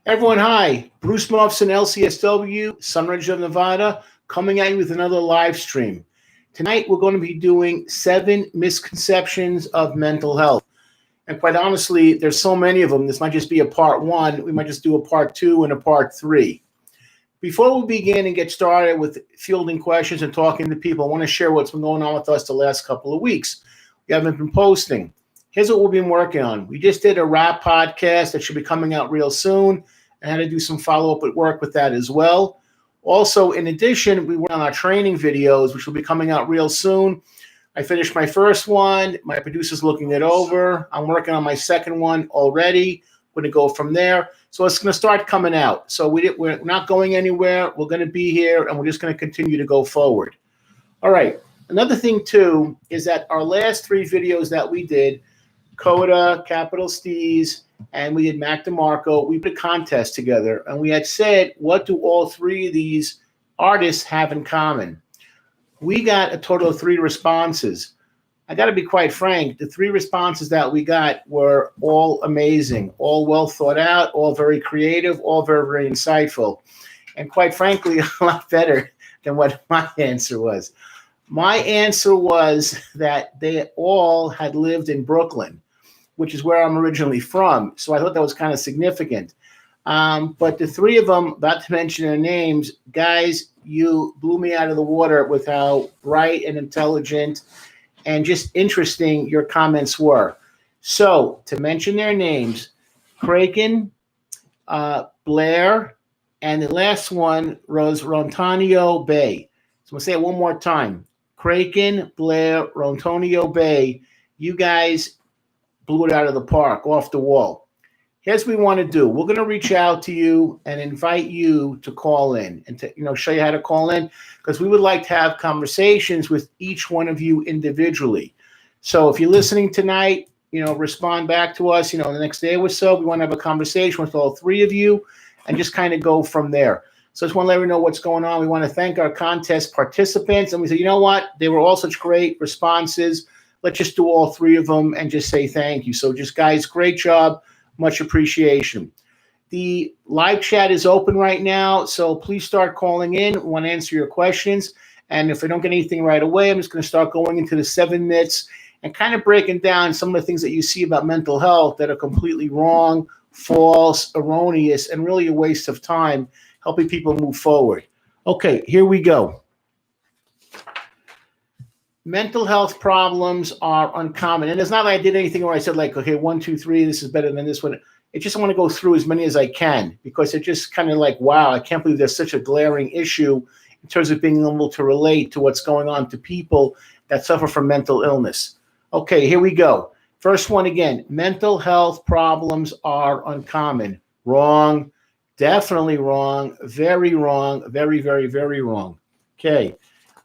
Everyone, hi. Bruce Muffson, LCSW, SUNRIDGE of Nevada, coming at you with another live stream. Tonight, we're going to be doing 7 misconceptions of mental health. And quite honestly, there's so many of them. This might just be a part 1. We might just do a part 2 and a part 3. Before we begin and get started with fielding questions and talking to people, I want to share what's been going on with us the last couple of weeks. We haven't been posting. Here's what we've been working on. We just did a rap podcast that should be coming out real soon. I had to do some follow-up at work with that as well. Also, in addition, we worked on our training videos, which will be coming out real soon. I finished my first one. My producer's looking it over. I'm working on my second one already. We're going to go from there. So it's going to start coming out. So we're not going anywhere. We're going to be here, and we're just going to continue to go forward. All right. Another thing, too, is that our last 3 videos that we did, Coda, Capital Steez, and we did Mac DeMarco, we put a contest together, and we had said, what do all 3 of these artists have in common? We got a total of 3 responses. I got to be quite frank, the 3 responses that we got were all amazing, all well thought out, all very creative, all very, very insightful, and quite frankly, a lot better than what my answer was. My answer was that they all had lived in Brooklyn, which is where I'm originally from. So I thought that was kind of significant. But the 3 of them, not to mention their names, guys, you blew me out of the water with how bright and intelligent and just interesting your comments were. So to mention their names, Kraken, Blair, and the last one was Rontonio Bay. So I'm going to say it one more time. Kraken, Blair, Rontonio Bay, you guys blew it out of the park, off the wall. Here's what we want to do. We're going to reach out to you and invite you to call in and to show you how to call in, because we would like to have conversations with each one of you individually. So if you're listening tonight, respond back to us, the next day or so. We want to have a conversation with all 3 of you and just kind of go from there. So I just want to let you know what's going on. We want to thank our contest participants. And we say, you know what? They were all such great responses. Let's just do all 3 of them and just say thank you. So just, guys, great job. Much appreciation. The live chat is open right now, so please start calling in. We want to answer your questions. And if I don't get anything right away, I'm just going to start going into the 7 myths and kind of breaking down some of the things that you see about mental health that are completely wrong, false, erroneous, and really a waste of time, helping people move forward. Okay, here we go. Mental health problems are uncommon. And it's not like I did anything where I said, like, okay, 1, 2, 3, this is better than this one. I just want to go through as many as I can, because it's just kind of like, wow, I can't believe there's such a glaring issue in terms of being able to relate to what's going on to people that suffer from mental illness. Okay, here we go. First one again, mental health problems are uncommon. Wrong, definitely wrong, very, very, very wrong. Okay.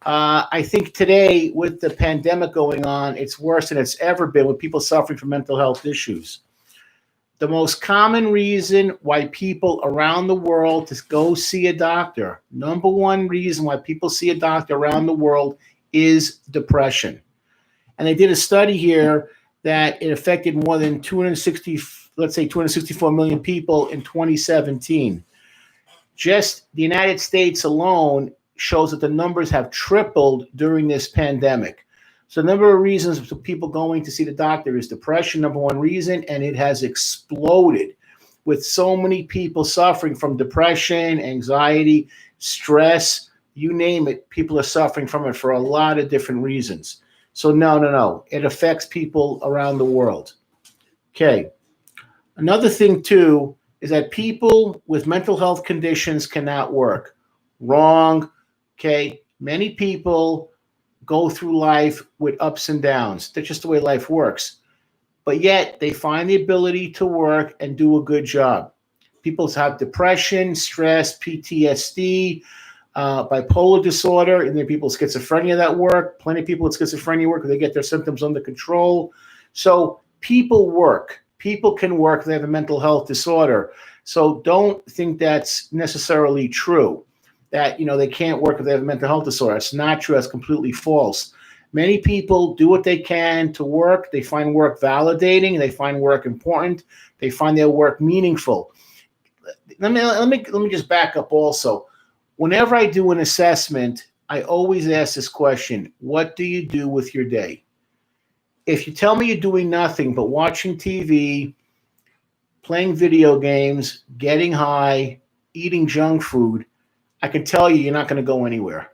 I think today, with the pandemic going on, it's worse than it's ever been with people suffering from mental health issues. The most common reason why people around the world to go see a doctor, number 1 reason why people see a doctor around the world is depression. And they did a study here that it affected more than 264 million people in 2017. Just the United States alone shows that the numbers have tripled during this pandemic. So the number of reasons for people going to see the doctor is depression, number 1 reason, and it has exploded with so many people suffering from depression, anxiety, stress, you name it. People are suffering from it for a lot of different reasons. So no. It affects people around the world. Okay. Another thing, too, is that people with mental health conditions cannot work. Wrong. Okay, many people go through life with ups and downs. That's just the way life works. But yet they find the ability to work and do a good job. People have depression, stress, PTSD, bipolar disorder, and there are people with schizophrenia that work. Plenty of people with schizophrenia work, they get their symptoms under control. So people work. People can work if they have a mental health disorder. So don't think that's necessarily true, that they can't work if they have a mental health disorder. It's not true. That's completely false. Many people do what they can to work. They find work validating. They find work important. They find their work meaningful. let me just back up also. Whenever I do an assessment, I always ask this question: what do you do with your day? If you tell me you're doing nothing but watching TV, playing video games, getting high, eating junk food, I can tell you you're not going to go anywhere.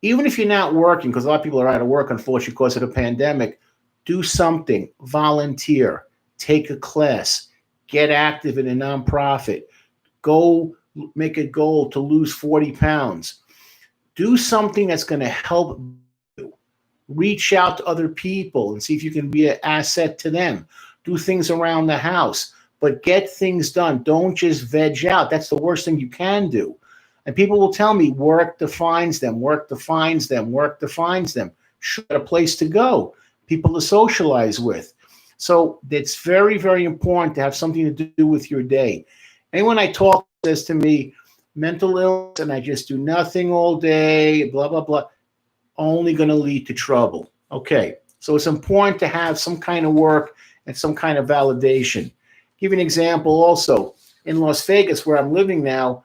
Even if you're not working, because a lot of people are out of work, unfortunately, because of the pandemic, do something, volunteer, take a class, get active in a nonprofit, go make a goal to lose 40 pounds. Do something that's going to help you. Reach out to other people and see if you can be an asset to them. Do things around the house, but get things done. Don't just veg out. That's the worst thing you can do. And people will tell me work defines them, work defines them, work defines them. Sure, a place to go, people to socialize with. So it's very, very important to have something to do with your day. Anyone I talk to says to me, mental illness and I just do nothing all day, blah, blah, blah, only going to lead to trouble. Okay, so it's important to have some kind of work and some kind of validation. Give you an example also. In Las Vegas, where I'm living now,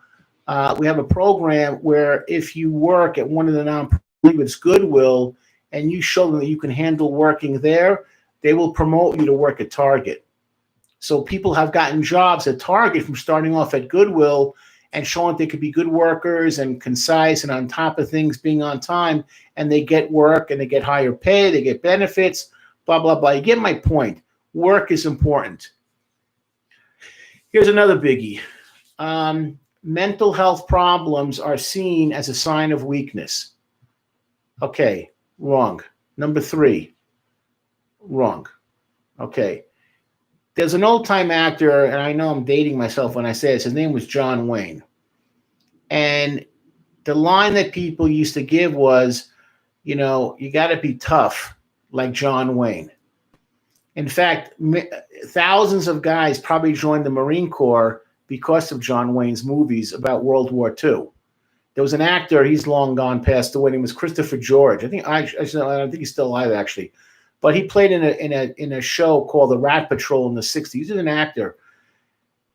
we have a program where if you work at one of the nonprofits, Goodwill, and you show them that you can handle working there, they will promote you to work at Target. So people have gotten jobs at Target from starting off at Goodwill and showing they could be good workers and concise and on top of things, being on time, and they get work and they get higher pay, they get benefits, blah, blah, blah. You get my point. Work is important. Here's another biggie. Mental health problems are seen as a sign of weakness. Okay, wrong. Number 3, wrong. Okay. There's an old-time actor, and I know I'm dating myself when I say this. His name was John Wayne. And the line that people used to give was, you know, you got to be tough like John Wayne. In fact, thousands of guys probably joined the Marine Corps because of John Wayne's movies about World War II. There was an actor, he's long gone, passed away. His name was Christopher George. I don't think he's still alive, actually. But he played in a show called The Rat Patrol in the 60s. He's an actor.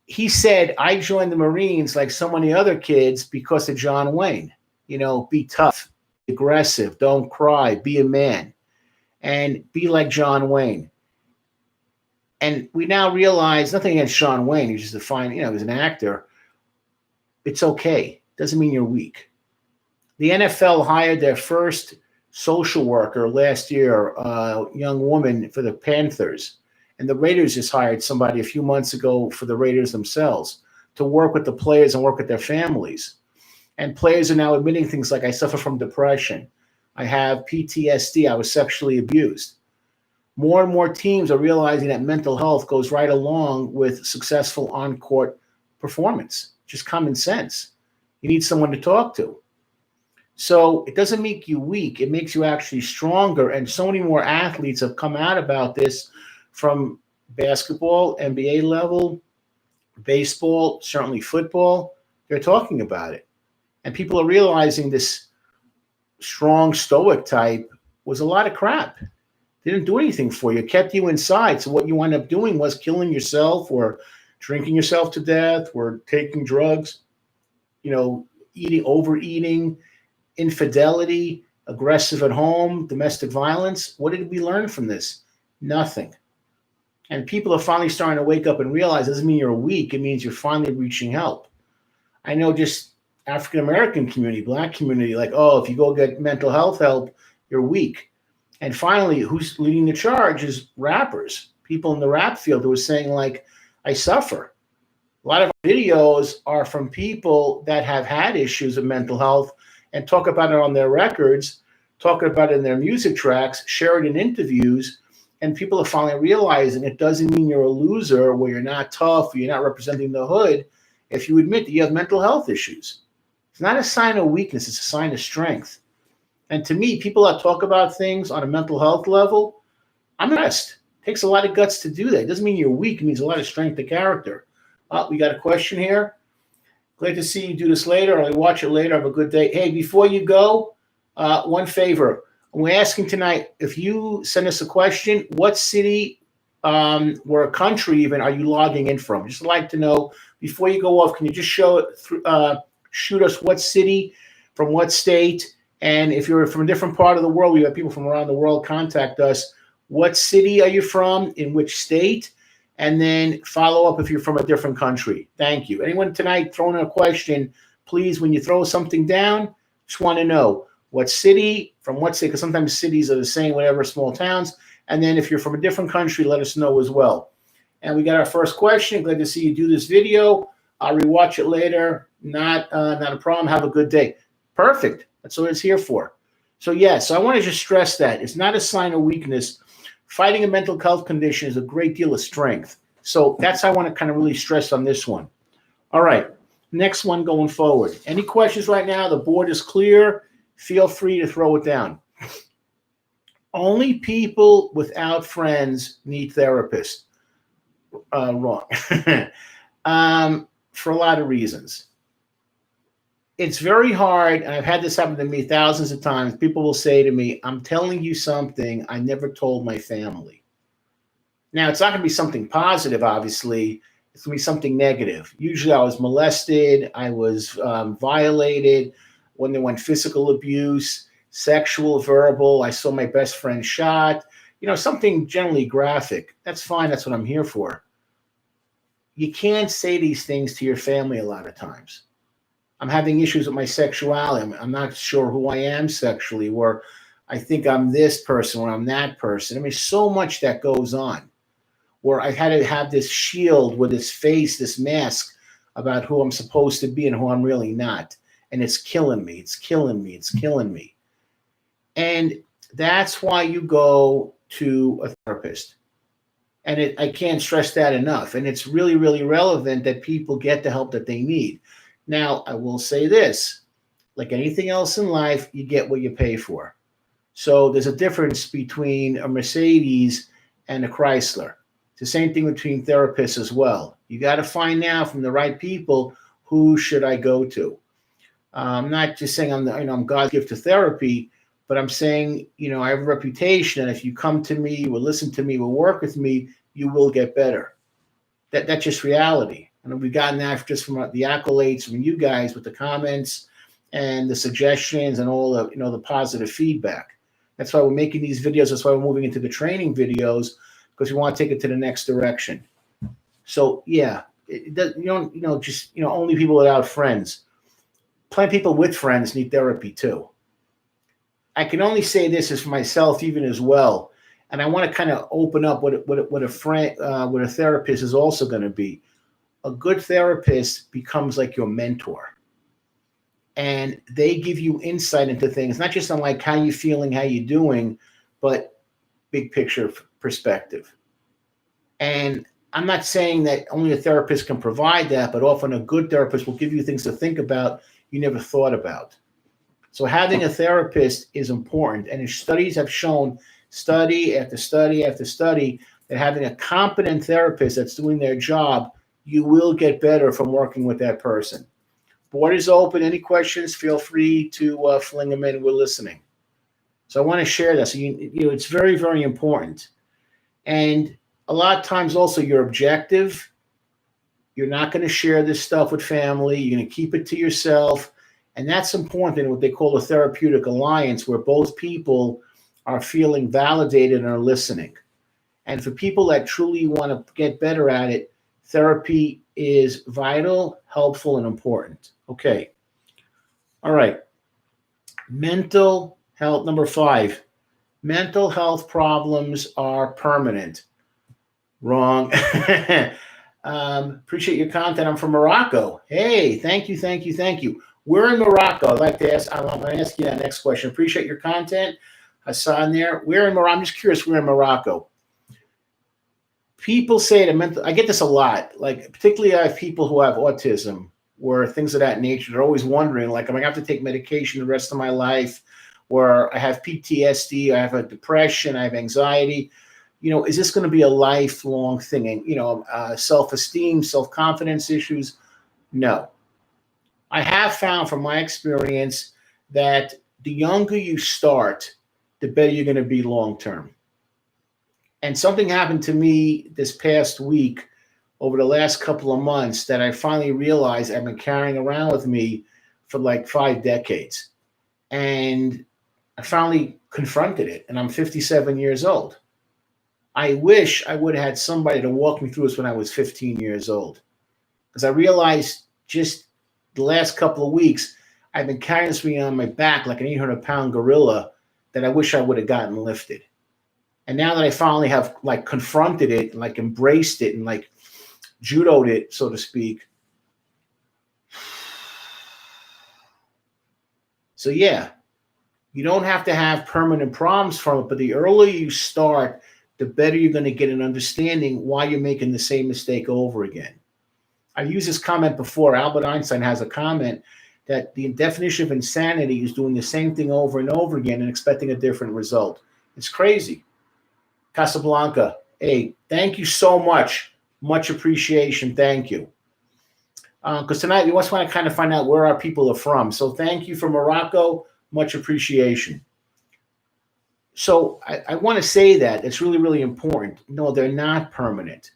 He said, I joined the Marines like so many other kids because of John Wayne. You know, be tough, aggressive, don't cry, be a man, and be like John Wayne. And we now realize, nothing against John Wayne, he's just a fine, you know, he's an actor. It's okay. Doesn't mean you're weak. The NFL hired their first social worker last year, a young woman for the Panthers. And the Raiders just hired somebody a few months ago for the Raiders themselves to work with the players and work with their families. And players are now admitting things like, I suffer from depression. I have PTSD. I was sexually abused. More and more teams are realizing that mental health goes right along with successful on-court performance. Just common sense. You need someone to talk to. So it doesn't make you weak. It makes you actually stronger. And so many more athletes have come out about this from basketball, NBA level, baseball, certainly football. They're talking about it. And people are realizing this strong stoic type was a lot of crap. They didn't do anything for you. It kept you inside. So what you wind up doing was killing yourself or drinking yourself to death or taking drugs, you know, overeating, infidelity, aggressive at home, domestic violence. What did we learn from this? Nothing. And people are finally starting to wake up and realize it doesn't mean you're weak. It means you're finally reaching help. I know just African-American community, Black community, like, oh, if you go get mental health help, you're weak. And finally, who's leading the charge is rappers, people in the rap field who are saying, like, I suffer. A lot of videos are from people that have had issues of mental health and talk about it on their records, talk about it in their music tracks, share it in interviews, and people are finally realizing it doesn't mean you're a loser where you're not tough, or you're not representing the hood if you admit that you have mental health issues. It's not a sign of weakness, it's a sign of strength. And to me, people that talk about things on a mental health level, I'm impressed. It takes a lot of guts to do that. It doesn't mean you're weak. It means a lot of strength of character. We got a question here. Glad to see you do this later, or watch it later. Have a good day. Hey, before you go, one favor. We're asking tonight, if you send us a question, what city where a country even are you logging in from? Just like to know before you go off. Can you just shoot us what city, from what state, and if you're from a different part of the world, we have people from around the world contact us. What city are you from? In which state? And then follow up if you're from a different country. Thank you. Anyone tonight throwing in a question, please, when you throw something down, just want to know what city, from what state, because sometimes cities are the same, whatever, small towns. And then if you're from a different country, let us know as well. And we got our first question. Glad to see you do this video. I'll rewatch it later. Not a problem. Have a good day. Perfect. That's what it's here for. So yes, I want to just stress that it's not a sign of weakness. Fighting a mental health condition is a great deal of strength. So that's how I want to kind of really stress on this one. All right. Next one going forward. Any questions right now? The board is clear. Feel free to throw it down. Only people without friends need therapists. Wrong. For a lot of reasons. It's very hard, and I've had this happen to me thousands of times. People will say to me, I'm telling you something I never told my family. Now, it's not going to be something positive, obviously. It's going to be something negative. Usually I was molested. I was violated. When they went physical abuse, sexual, verbal. I saw my best friend shot. Something generally graphic. That's fine. That's what I'm here for. You can't say these things to your family a lot of times. I'm having issues with my sexuality. I'm not sure who I am sexually, or I think I'm this person or I'm that person. I mean, so much that goes on, where I've had to have this shield with this face, this mask about who I'm supposed to be and who I'm really not. And it's killing me. It's killing me. It's killing me. And that's why you go to a therapist. And I can't stress that enough. And it's really, really relevant that people get the help that they need. Now, I will say this, like anything else in life, you get what you pay for. So there's a difference between a Mercedes and a Chrysler. It's the same thing between therapists as well. You got to find out from the right people, who should I go to? I'm not just saying I'm God's gift to therapy, but I'm saying, I have a reputation, and if you come to me, you will listen to me, will work with me, you will get better. That's just reality. And we've gotten that just from the accolades from you guys with the comments and the suggestions and all the, the positive feedback. That's why we're making these videos. That's why we're moving into the training videos, because we want to take it to the next direction. So yeah, only people without friends. Plenty of people with friends need therapy too. I can only say this is for myself even as well. And I want to kind of open up what a friend, what a therapist is also going to be. A good therapist becomes like your mentor. And they give you insight into things, not just on like how you feeling, how you doing, but big picture perspective. And I'm not saying that only a therapist can provide that, but often a good therapist will give you things to think about you never thought about. So having a therapist is important. And studies have shown, study after study after study, that having a competent therapist that's doing their job, you will get better from working with that person. Board is open. Any questions, feel free to fling them in. We're listening. So I want to share that. So it's very, very important. And a lot of times also you're objective. You're not going to share this stuff with family. You're going to keep it to yourself. And that's important in what they call a therapeutic alliance, where both people are feeling validated and are listening. And for people that truly want to get better at it, therapy is vital, helpful, and important. Okay. All right. Mental health, number 5. Mental health problems are permanent. Wrong. Appreciate your content. I'm from Morocco. Hey, thank you. We're in Morocco. I'm going to ask you that next question. Appreciate your content. Hassan there. We're in Morocco. I'm just curious, we're in Morocco. People say I get this a lot, like particularly I have people who have autism or things of that nature. They're always wondering, like, am I going to have to take medication the rest of my life? Or I have PTSD, I have a depression, I have anxiety. Is this going to be a lifelong thing? And, self-esteem, self-confidence issues? No. I have found from my experience that the younger you start, the better you're going to be long-term. And something happened to me this past week over the last couple of months that I finally realized I've been carrying around with me for like 5 decades. And I finally confronted it, and I'm 57 years old. I wish I would have had somebody to walk me through this when I was 15 years old. Because I realized just the last couple of weeks, I've been carrying this thing on my back like an 800-pound gorilla that I wish I would have gotten lifted. And now that I finally have like confronted it, and like embraced it, and like judoed it, so to speak. So yeah, you don't have to have permanent problems from it, but the earlier you start, the better you're going to get an understanding why you're making the same mistake over again. I've used this comment before. Albert Einstein has a comment that the definition of insanity is doing the same thing over and over again and expecting a different result. It's crazy. Casablanca, hey, thank you so much. Much appreciation. Thank you. Because tonight we just want to kind of find out where our people are from. So thank you from Morocco. Much appreciation. So I want to say that it's really, really important. No, they're not permanent.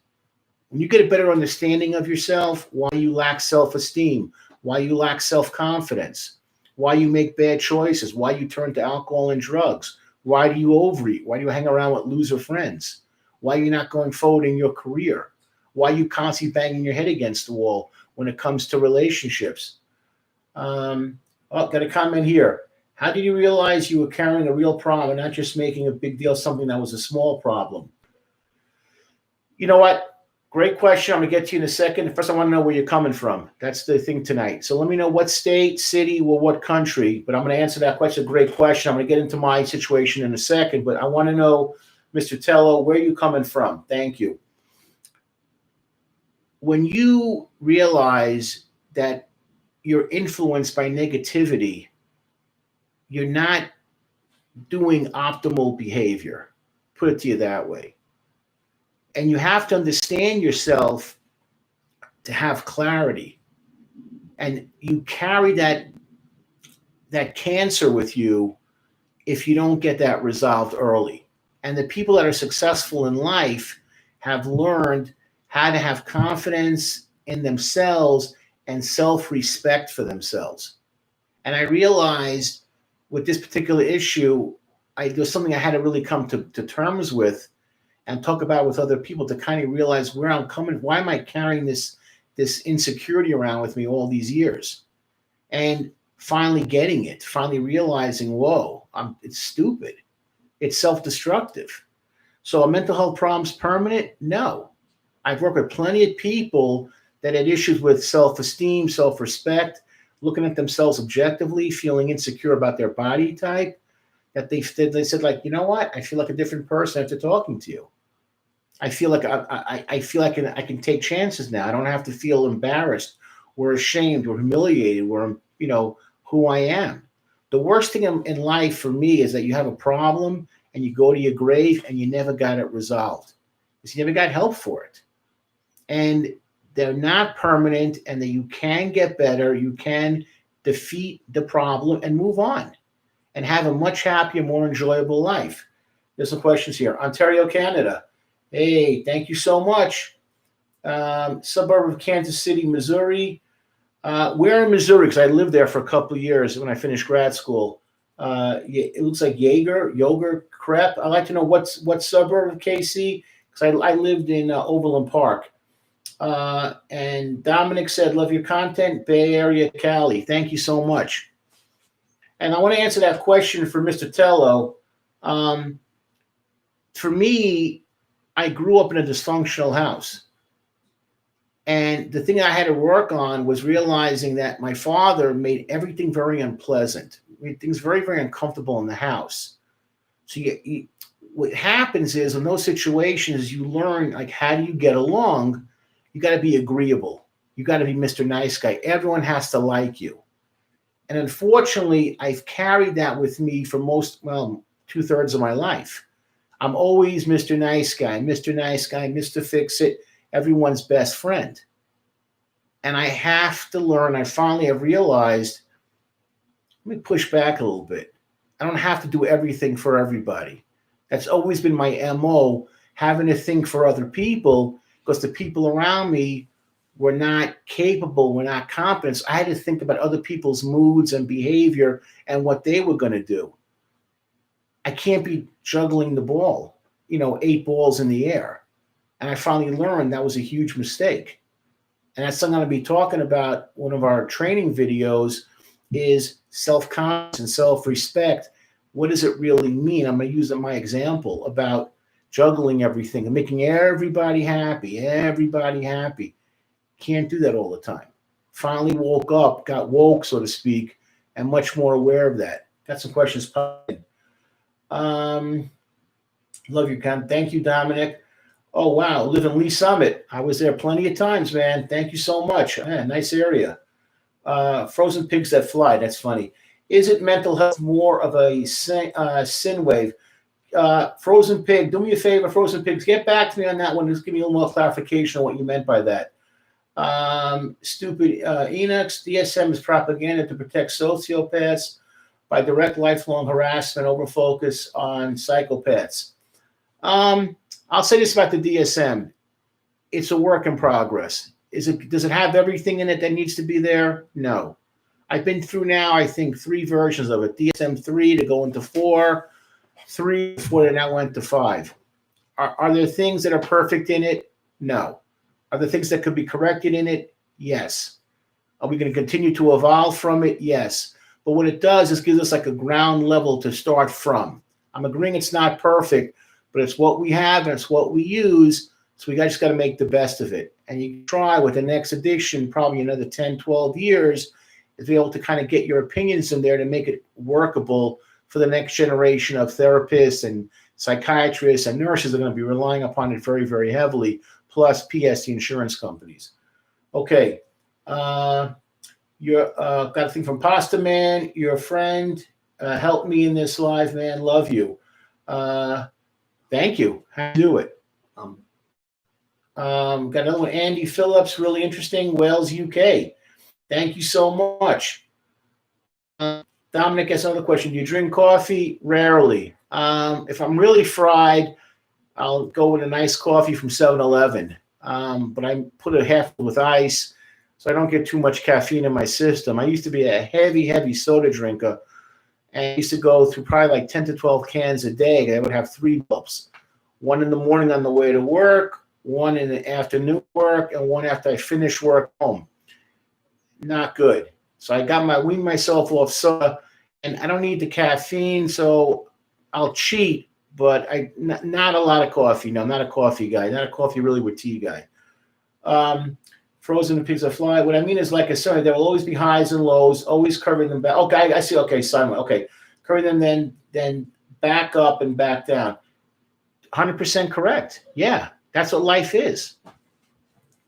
When you get a better understanding of yourself, why you lack self-esteem, why you lack self-confidence, why you make bad choices, why you turn to alcohol and drugs, why do you overeat, why do you hang around with loser friends, why you're not going forward in your career, why you constantly banging your head against the wall when it comes to relationships. Got a comment here. How did you realize you were carrying a real problem and not just making a big deal something that was a small problem? You know what? Great question. I'm going to get to you in a second. First, I want to know where you're coming from. That's the thing tonight. So let me know what state, city, or what country. But I'm going to answer that question. Great question. I'm going to get into my situation in a second. But I want to know, Mr. Tello, where are you coming from? Thank you. When you realize that you're influenced by negativity, you're not doing optimal behavior. Put it to you that way. And you have to understand yourself to have clarity. And you carry that cancer with you if you don't get that resolved early. And the people that are successful in life have learned how to have confidence in themselves and self-respect for themselves. And I realized with this particular issue, there's something I had to really come to terms with and talk about with other people to kind of realize where I'm coming. Why am I carrying this insecurity around with me all these years? And finally getting it, finally realizing, whoa, it's stupid. It's self-destructive. So are mental health problems permanent? No. I've worked with plenty of people that had issues with self-esteem, self-respect, looking at themselves objectively, feeling insecure about their body type, that they said, like, you know what? I feel like a different person after talking to you. I feel like I feel like I can take chances now. I don't have to feel embarrassed or ashamed or humiliated or, who I am. The worst thing in life for me is that you have a problem and you go to your grave and you never got it resolved because you never got help for it. And they're not permanent, and that you can get better. You can defeat the problem and move on and have a much happier, more enjoyable life. There's some questions here. Ontario, Canada. Hey, thank you so much. Suburb of Kansas City, Missouri. Where in Missouri? Because I lived there for a couple of years when I finished grad school. It looks like Yogurt Crep. I'd like to know what suburb of KC, because I lived in Overland Park. And Dominic said, love your content, Bay Area, Cali. Thank you so much. And I want to answer that question for Mr. Tello. For me, I grew up in a dysfunctional house. And the thing I had to work on was realizing that my father made everything very unpleasant, made things very, very uncomfortable in the house. So what happens is in those situations, you learn, like, how do you get along? You got to be agreeable. You got to be Mr. Nice Guy. Everyone has to like you. And unfortunately, I've carried that with me for 2/3 of my life. I'm always Mr. Nice Guy, Mr. Fix-It, everyone's best friend. And I have to learn. I finally have realized, let me push back a little bit. I don't have to do everything for everybody. That's always been my MO, having to think for other people because the people around me were not capable, were not competent. So I had to think about other people's moods and behavior and what they were going to do. I can't be juggling the ball, 8 balls in the air. And I finally learned that was a huge mistake. And that's something I'm going to be talking about. One of our training videos is self-confidence and self-respect. What does it really mean? I'm going to use my example about juggling everything and making everybody happy. Can't do that all the time. Finally woke up, got woke, so to speak, and much more aware of that. Got some questions. Love your comment. Thank you, Dominic. Oh, wow. Live in Lee Summit. I was there plenty of times, man. Thank you so much. Nice area. Frozen pigs that fly. That's funny. Is it mental health more of a sin wave? Frozen pig, do me a favor, Frozen pigs, get back to me on that one. Just give me a little more clarification on what you meant by that. Stupid Enox, DSM is propaganda to protect sociopaths by direct lifelong harassment, overfocus on psychopaths. I'll say this about the DSM. It's a work in progress. Does it have everything in it that needs to be there? No. I've been through now, I think, 3 versions of it. DSM 3 to go into 4, 3 before they now went to 5. Are there things that are perfect in it? No. Are there things that could be corrected in it? Yes. Are we going to continue to evolve from it? Yes. But what it does is gives us like a ground level to start from. I'm agreeing it's not perfect, but it's what we have and it's what we use. So we just got to make the best of it. And you can try with the next edition, probably another 10, 12 years, to be able to kind of get your opinions in there to make it workable for the next generation of therapists and psychiatrists and nurses are going to be relying upon it very, very heavily, plus PS, the insurance companies. Okay. Got a thing from Pasta Man, your friend. Help me in this live, man. Love you. Thank you. How do you do it? Got another one, Andy Phillips, really interesting, Wales, UK. Thank you so much. Dominic has another question. Do you drink coffee? Rarely. If I'm really fried, I'll go with a nice coffee from 7-Eleven. But I put a half with ice so I don't get too much caffeine in my system. I used to be a heavy, heavy soda drinker. And I used to go through probably like 10 to 12 cans a day. I would have 3 gulps. 1 in the morning on the way to work, 1 in the afternoon work, and 1 after I finish work home. Not good. So I weaned myself off soda, and I don't need the caffeine, so I'll cheat, but not a lot of coffee. No, I'm not a coffee guy. Not a coffee really with tea guy. Frozen pigs that fly. What I mean is, like I said, there will always be highs and lows, always curving them back. Okay, I see. Okay, Simon. Okay, curving them, then back up and back down. 100% correct. Yeah, that's what life is.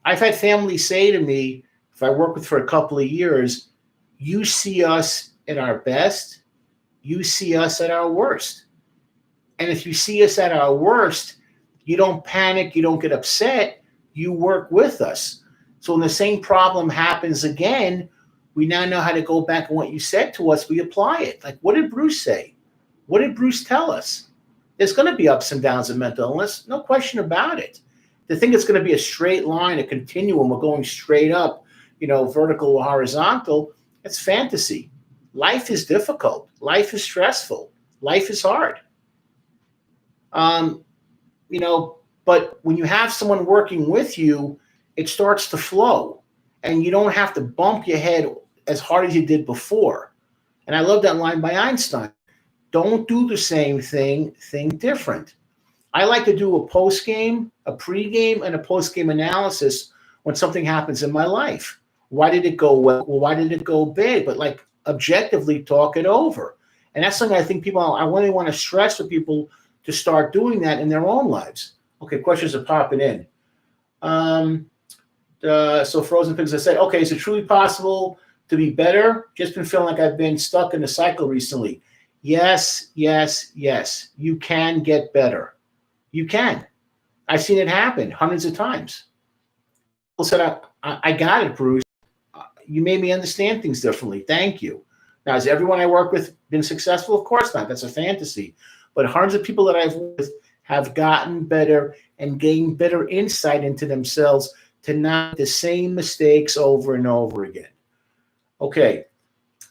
I've had families say to me, if I work with for a couple of years, you see us at our best, you see us at our worst. And if you see us at our worst, you don't panic, you don't get upset, you work with us. So when the same problem happens again, we now know how to go back and what you said to us, we apply it. Like, what did Bruce say? What did Bruce tell us? There's going to be ups and downs of mental illness, no question about it. To think it's going to be a straight line, a continuum, we're going straight up, vertical or horizontal, it's fantasy. Life is difficult. Life is stressful. Life is hard. But when you have someone working with you, it starts to flow, and you don't have to bump your head as hard as you did before. And I love that line by Einstein. Don't do the same thing, think different. I like to do a post-game, a pre-game, and a post-game analysis when something happens in my life. Why did it go well? Why did it go bad? But objectively talk it over. And that's something I think I really want to stress for people to start doing that in their own lives. Okay, questions are popping in. So Frozen Pigs, I said, okay, is it truly possible to be better? Just been feeling like I've been stuck in a cycle recently. Yes, yes, yes. You can get better. You can. I've seen it happen hundreds of times. People said, I got it, Bruce. You made me understand things differently. Thank you. Now, has everyone I work with been successful? Of course not. That's a fantasy. But hundreds of people that I've worked with have gotten better and gained better insight into themselves to not make the same mistakes over and over again. Okay.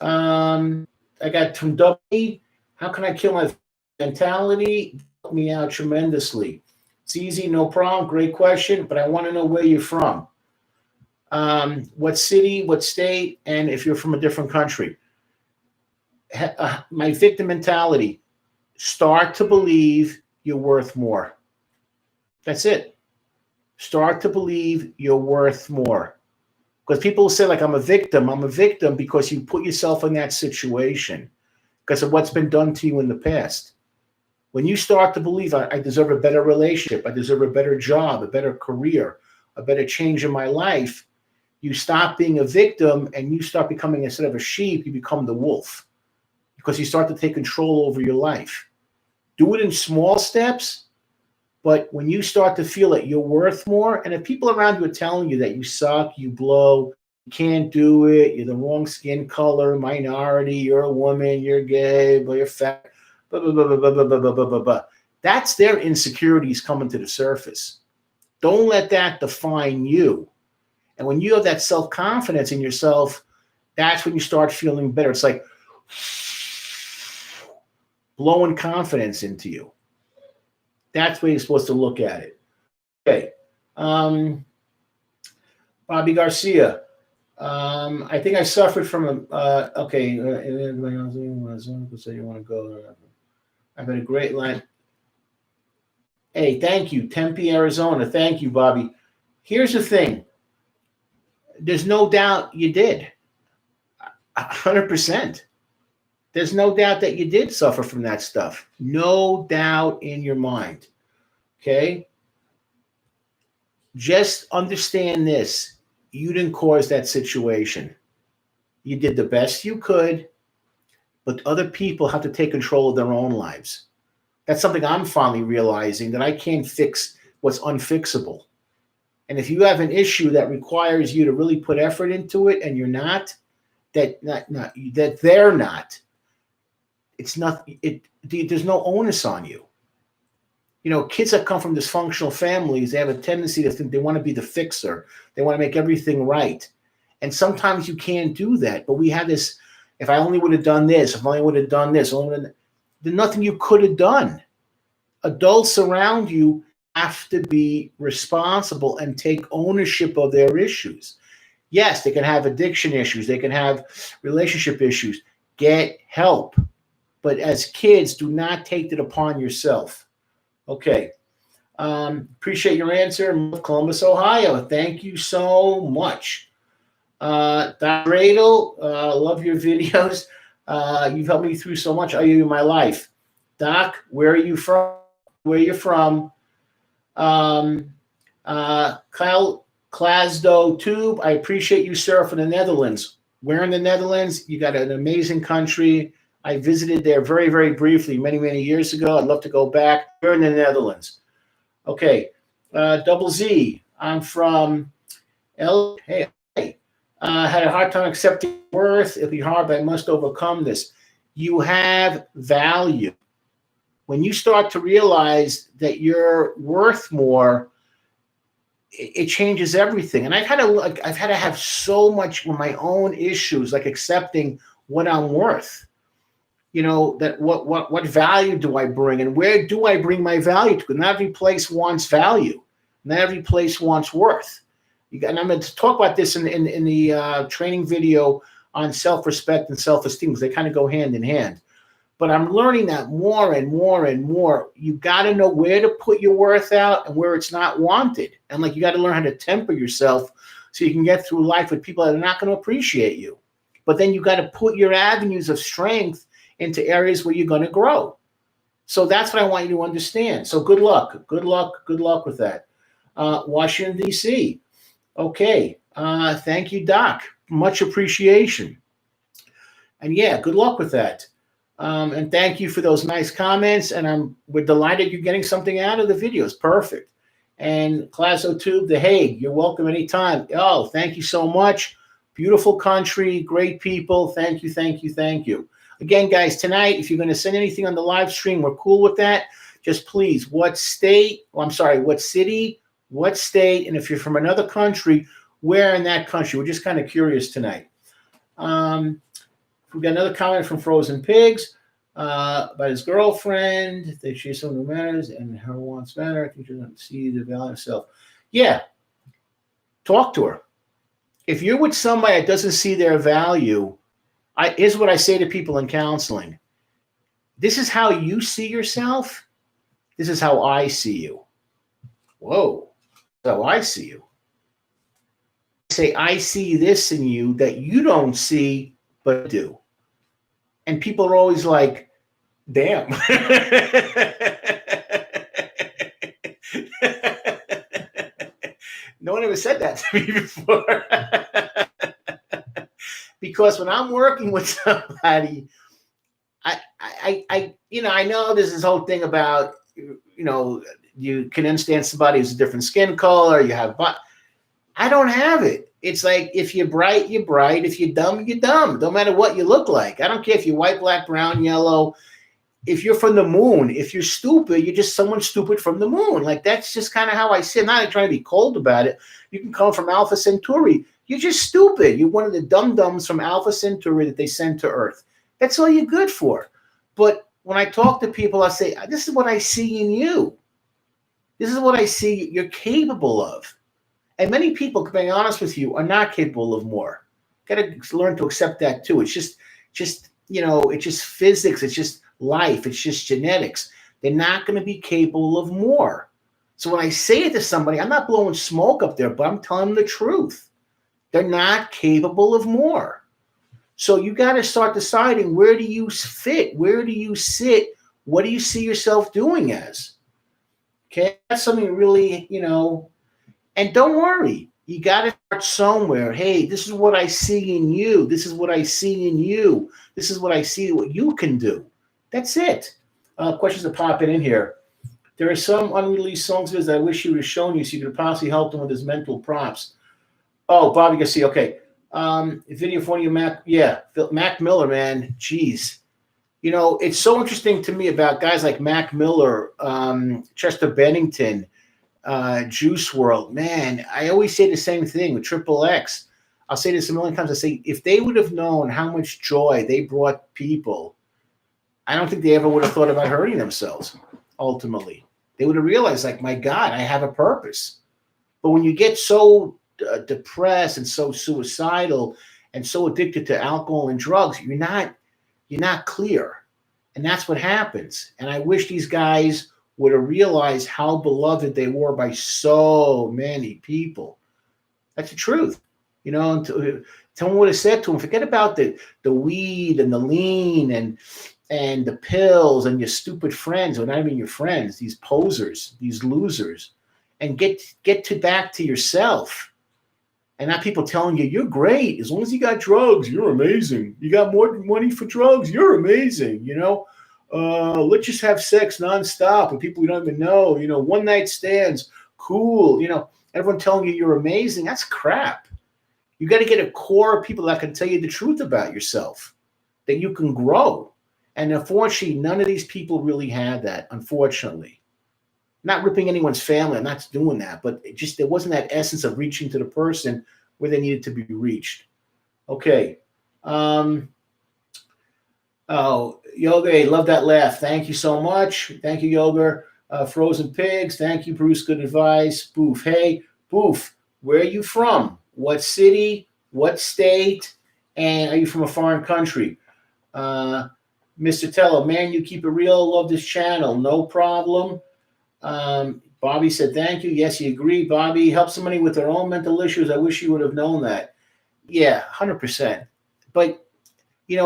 I got from W. How can I kill my mentality? Help me out tremendously. It's easy, no problem. Great question, but I want to know where you're from. What city, what state, and if you're from a different country. My victim mentality. Start to believe you're worth more. That's it. Start to believe you're worth more. Because people say, like, I'm a victim. I'm a victim because you put yourself in that situation because of what's been done to you in the past. When you start to believe I deserve a better relationship, I deserve a better job, a better career, a better change in my life, you stop being a victim and you start becoming, instead of a sheep, you become the wolf because you start to take control over your life. Do it in small steps, but when you start to feel that you're worth more, and if people around you are telling you that you suck, you blow, you can't do it, you're the wrong skin color, minority, you're a woman, you're gay, but you're fat, blah, blah, blah, blah, blah, blah, blah, blah, blah, blah. That's their insecurities coming to the surface. Don't let that define you. And when you have that self-confidence in yourself, that's when you start feeling better. It's like blowing confidence into you. That's the way you're supposed to look at it. Okay. Bobby Garcia. I think I suffered from a, okay. So you want to go. I've had a great line. Hey, thank you. Tempe, Arizona. Thank you, Bobby. Here's the thing. There's no doubt you did. 100%. There's no doubt that you did suffer from that stuff. No doubt in your mind. Okay? Just understand this. You didn't cause that situation. You did the best you could, but other people have to take control of their own lives. That's something I'm finally realizing, that I can't fix what's unfixable. And if you have an issue that requires you to really put effort into it and you're not, that they're not, it's not, there's no onus on you. You know, kids that come from dysfunctional families, they have a tendency to think they want to be the fixer. They want to make everything right. And sometimes you can't do that. But we have this, if I only would have done this, if I only would have done this, there's nothing you could have done. Adults around you have to be responsible and take ownership of their issues. Yes, they can have addiction issues. They can have relationship issues. Get help. But as kids, do not take it upon yourself. Okay. Appreciate your answer. Columbus, Ohio. Thank you so much. Dr. Radel, love your videos. You've helped me through so much. I owe you my life. Doc, where are you from? Where you're from? Kyle Klasdo Tube, I appreciate you, sir, from the Netherlands. We're in the Netherlands. You got an amazing country. I visited there very, very briefly many, many years ago. I'd love to go back. We're in the Netherlands. Okay. Double Z, I'm from LA. Hey. Had a hard time accepting worth. It'll be hard, but I must overcome this. You have value. When you start to realize that you're worth more, it changes everything. And I've had to have so much with my own issues, like accepting what I'm worth. You know, that what value do I bring, and where do I bring my value to? Not every place wants value. Not every place wants worth. And I'm going to talk about this in the training video on self-respect and self-esteem, because they kind of go hand in hand. But I'm learning that more and more and more. You got to know where to put your worth out and where it's not wanted. And like, you got to learn how to temper yourself so you can get through life with people that are not going to appreciate you. But then you got to put your avenues of strength into areas where you're going to grow. So that's what I want you to understand. So good luck. Good luck. Good luck with that. Washington, D.C. Okay. Thank you, Doc. Much appreciation. And yeah, good luck with that. And thank you for those nice comments. And we're delighted you're getting something out of the videos. Perfect. And Clasotube, The Hague, you're welcome anytime. Oh, thank you so much. Beautiful country, great people. Thank you, thank you, thank you. Again, guys, tonight, if you're going to send anything on the live stream, we're cool with that. just please, what state, what city, what state, and if you're from another country, where in that country? We're just kind of curious tonight. We got another comment from Frozen Pigs about his girlfriend. That she's someone who matters and her wants better. I think she doesn't see the value of herself. Yeah, talk to her. If you're with somebody that doesn't see their value, here's what I say to people in counseling. This is how you see yourself. This is how I see you. Whoa, that's how I see you. Say, I see this in you that you don't see, but do. And people are always like, damn. No one ever said that to me before. Because when I'm working with somebody, I know there's this whole thing about, you can understand somebody who's a different skin color, you have, but I don't have it. It's like, if you're bright, you're bright. If you're dumb, you're dumb. Don't matter what you look like. I don't care if you're white, black, brown, yellow. If you're from the moon, if you're stupid, you're just someone stupid from the moon. Like, that's just kind of how I see it. I'm not trying to be cold about it. You can come from Alpha Centauri. You're just stupid. You're one of the dum-dums from Alpha Centauri that they sent to Earth. That's all you're good for. But when I talk to people, I say, this is what I see in you. This is what I see you're capable of. And many people, to be honest with you, are not capable of more. Got to learn to accept that too. It's just it's just physics. It's just life. It's just genetics. They're not going to be capable of more. So when I say it to somebody, I'm not blowing smoke up there, but I'm telling them the truth. They're not capable of more. So you got to start deciding, where do you fit? Where do you sit? What do you see yourself doing as? Okay, that's something really, and don't worry. You got to start somewhere. Hey, this is what I see in you. This is what I see in you. This is what I see what you can do. That's it. Questions are popping in here. There are some unreleased songs of his that I wish he would have shown you so you could possibly help him with his mental props. Oh, Bobby Garcia. Okay. Video for you, Mac. Yeah, Mac Miller, man. Jeez. It's so interesting to me about guys like Mac Miller, Chester Bennington, Juice World. Man, I always say the same thing with Triple X. I'll say this a million times. I say, if they would have known how much joy they brought people, I don't think they ever would have thought about hurting themselves, ultimately. They would have realized, like, my God, I have a purpose. But when you get so depressed and so suicidal and so addicted to alcohol and drugs, you're not clear. And that's what happens. And I wish these guys would have realized how beloved they were by so many people. That's the truth. And someone would have said to them, forget about the weed and the lean and the pills and your stupid friends, or not even your friends, these posers, these losers, and get back to yourself. And not people telling you, you're great. As long as you got drugs, you're amazing. You got more money for drugs, you're amazing. Let's just have sex nonstop with people we don't even know. One night stands, cool. Everyone telling you you're amazing. That's crap. You got to get a core of people that can tell you the truth about yourself, that you can grow. And unfortunately, none of these people really had that, unfortunately. Not ripping anyone's family, I'm not doing that, but there wasn't that essence of reaching to the person where they needed to be reached. Okay. Oh, Yoga, love that laugh. Thank you so much. Thank you, Yoga. Frozen Pigs, thank you, Bruce. Good advice. Boof. Hey, Boof, where are you from? What city? What state? And are you from a foreign country? Mr. Tello, man, you keep it real. Love this channel. No problem. Bobby said, thank you. Yes, he agreed. Bobby, help somebody with their own mental issues. I wish you would have known that. Yeah, 100%. But,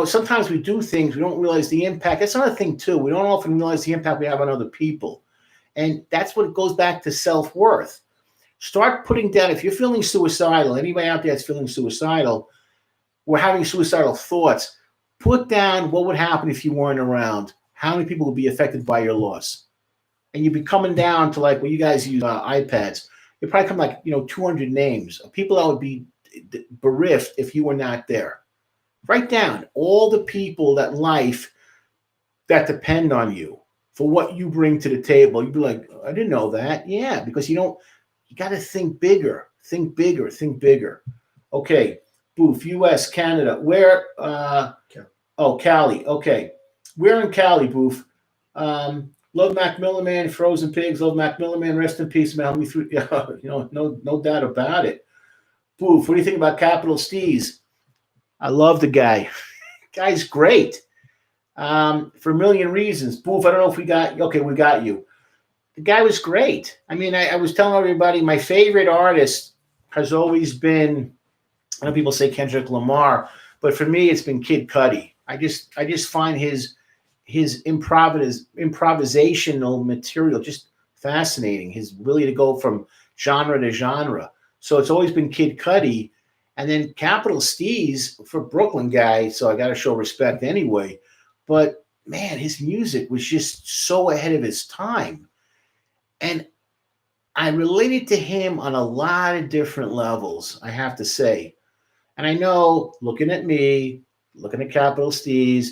sometimes we do things, we don't realize the impact. That's another thing, too. We don't often realize the impact we have on other people. And that's what goes back to self-worth. Start putting down, if you're feeling suicidal, anybody out there that's feeling suicidal, or having suicidal thoughts, put down what would happen if you weren't around. How many people would be affected by your loss? And you'd be coming down to, like, when you guys use iPads, you'd probably come like, 200 names of people that would be bereft if you were not there. Write down all the people that depend on you for what you bring to the table. You'd be like, I didn't know that. Yeah, because you got to think bigger, think bigger, think bigger. Okay, Booth, U.S., Canada. Where? Cali. Okay, we're in Cali, Booth. Love Macmillan Man, Frozen Pigs. Love Macmillan Man. Rest in peace, man. Help me through. No doubt about it. Booth, what do you think about Capital Steez? I love the guy. Guy's great. For a million reasons. Booth, I don't know if we got you. The guy was great. I mean, I was telling everybody my favorite artist has always been, I know people say Kendrick Lamar, but for me, it's been Kid Cudi. I just find his improvisational material just fascinating. His ability to go from genre to genre. So it's always been Kid Cudi. And then Capital Steez for Brooklyn guy, so I got to show respect anyway. But man, his music was just so ahead of his time. And I related to him on a lot of different levels, I have to say. And I know, looking at me, looking at Capital Steez,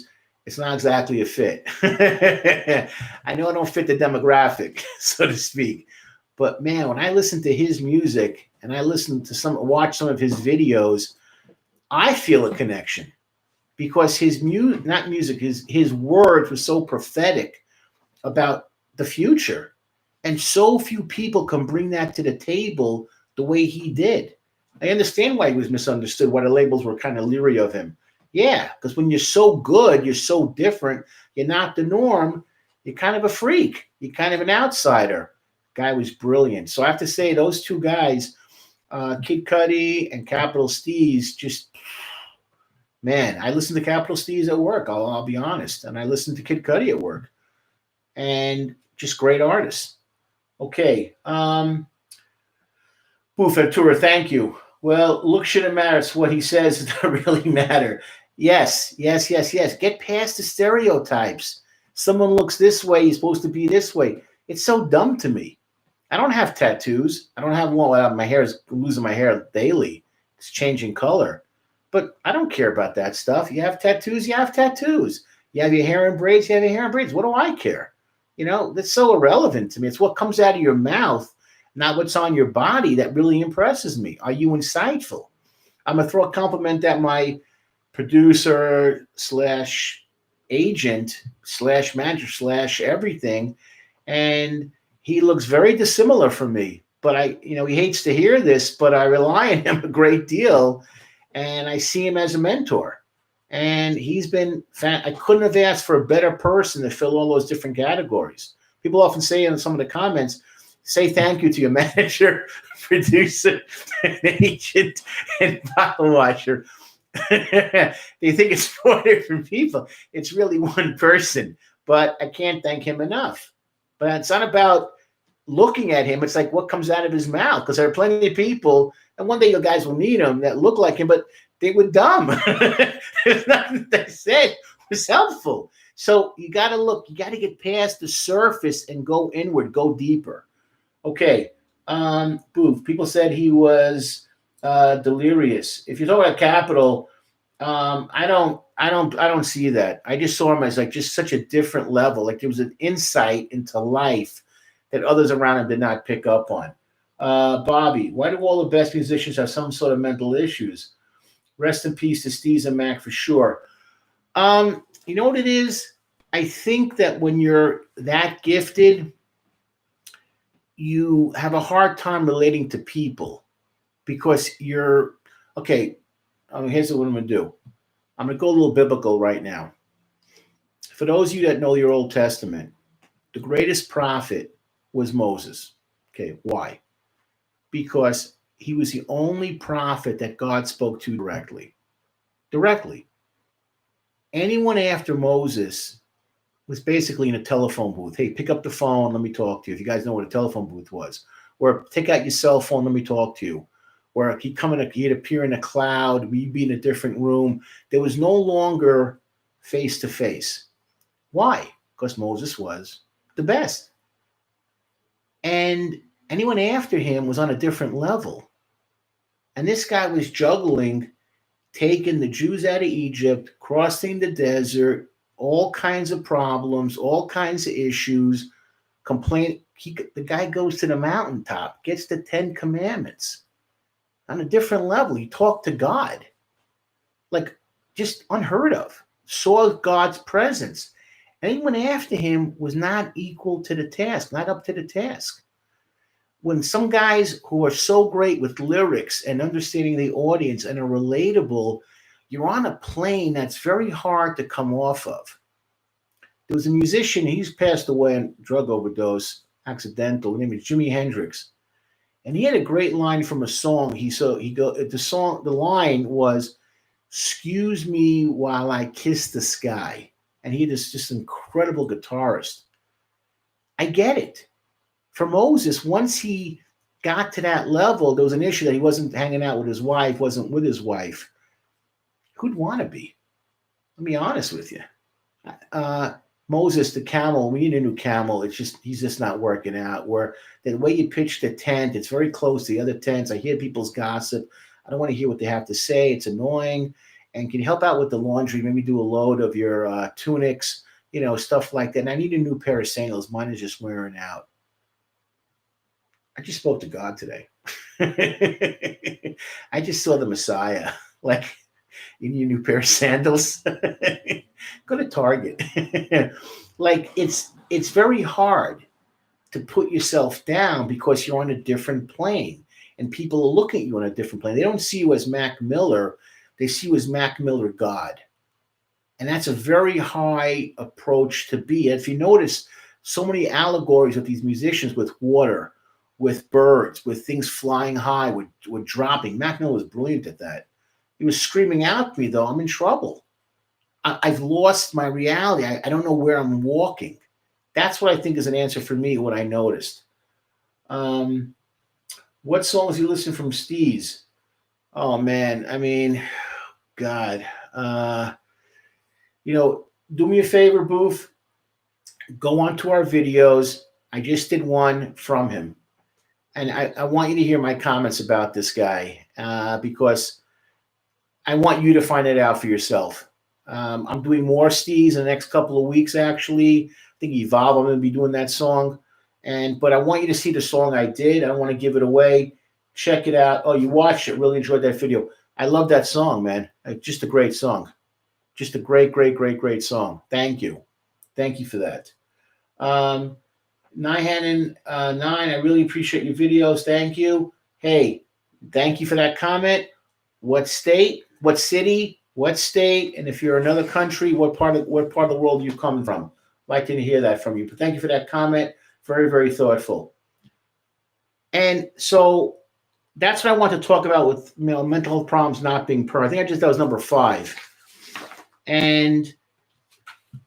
it's not exactly a fit. I know I don't fit the demographic, so to speak. But man, when I listen to his music and I watch some of his videos, I feel a connection because his his words were so prophetic about the future. And so few people can bring that to the table the way he did. I understand why he was misunderstood, why the labels were kind of leery of him. Yeah, because when you're so good, you're so different, you're not the norm, you're kind of a freak. You're kind of an outsider. Guy was brilliant. So I have to say those two guys, Kid Cudi and Capital Steez, just, man, I listen to Capital Steez at work, I'll be honest. And I listen to Kid Cudi at work. And just great artists. Okay. Booth Ventura, thank you. Well, look shouldn't matter. It's what he says that really matter. Yes. Get past the stereotypes. Someone looks this way, he's supposed to be this way. It's so dumb to me. I don't have tattoos. I don't have one. My hair is losing my hair daily. It's changing color. But I don't care about that stuff. You have tattoos, you have tattoos. You have your hair in braids, you have your hair in braids. What do I care? That's so irrelevant to me. It's what comes out of your mouth, not what's on your body, that really impresses me. Are you insightful? I'm going to throw a compliment at my producer / agent / manager / everything. And he looks very dissimilar from me. But he hates to hear this, but I rely on him a great deal. And I see him as a mentor. And he's been, I couldn't have asked for a better person to fill all those different categories. People often say in some of the comments, say thank you to your manager, producer, and agent, and bottle washer. They think it's 4 different people. It's really one person, but I can't thank him enough. But it's not about looking at him. It's like what comes out of his mouth, because there are plenty of people, and one day you guys will meet him, that look like him, but they were dumb. There's nothing they said was helpful. So you got to look. You got to get past the surface and go inward, go deeper. Okay. Booth. People said he was delirious. If you're talking about Capital, I don't see that. I just saw him as like just such a different level. Like there was an insight into life that others around him did not pick up on. Bobby, why do all the best musicians have some sort of mental issues? Rest in peace to Steez and Mac for sure. You know what it is? I think that when you're that gifted, you have a hard time relating to people because you're, okay, here's what I'm going to do. I'm going to go a little biblical right now. For those of you that know your Old Testament, the greatest prophet was Moses. Okay, why? Because he was the only prophet that God spoke to directly. Anyone after Moses was basically in a telephone booth. Hey, pick up the phone, let me talk to you. If you guys know what a telephone booth was. Or take out your cell phone, let me talk to you. Or he'd appear in a cloud, we'd be in a different room. There was no longer face-to-face. Why? Because Moses was the best. And anyone after him was on a different level. And this guy was juggling, taking the Jews out of Egypt, crossing the desert, all kinds of problems, all kinds of issues, complain. The guy goes to the mountaintop, gets the 10 commandments on a different level. He talked to God, like just unheard of, saw God's presence. Anyone after him was not equal to the task, not up to the task. When some guys who are so great with lyrics and understanding the audience and are relatable, you're on a plane that's very hard to come off of. There was a musician, he's passed away on drug overdose, accidental. His name is Jimi Hendrix. And he had a great line from a song. The line was, "Excuse me while I kiss the sky." And he had this just incredible guitarist. I get it. For Moses, once he got to that level, there was an issue that he wasn't hanging out with his wife, wasn't with his wife. Who'd want to be? Let me be honest with you. Moses, the camel, we need a new camel. He's just not working out. Where the way you pitch the tent, it's very close to the other tents. I hear people's gossip. I don't want to hear what they have to say. It's annoying. And can you help out with the laundry? Maybe do a load of your tunics, stuff like that. And I need a new pair of sandals. Mine is just wearing out. I just spoke to God today. I just saw the Messiah. Like, you need a new pair of sandals? Go to Target. Like, it's very hard to put yourself down because you're on a different plane. And people are looking at you on a different plane. They don't see you as Mac Miller. They see you as Mac Miller God. And that's a very high approach to be. If you notice, so many allegories with these musicians with water, with birds, with things flying high, with dropping. Mac Miller was brilliant at that. He was screaming out to me, though, I'm in trouble. I've lost my reality. I don't know where I'm walking. That's what I think is an answer for me, what I noticed. What songs you listen from Steez? Oh, man. I mean, God. Do me a favor, Booth. Go on to our videos. I just did one from him. And I want you to hear my comments about this guy because I want you to find it out for yourself. I'm doing more Steez in the next couple of weeks, actually. I think Evolve, I'm going to be doing that song. But I want you to see the song I did. I don't want to give it away. Check it out. Oh, you watched it. Really enjoyed that video. I love that song, man. Just a great song. Just a great, great, great, great song. Thank you. Thank you for that. Nyhannon 9, I really appreciate your videos. Thank you. Hey, thank you for that comment. What state? What city? What state? And if you're another country, what part of the world you come from? I'd like to hear that from you. But thank you for that comment. Very, very thoughtful. And so that's what I want to talk about with mental health problems not being I think that was number 5. And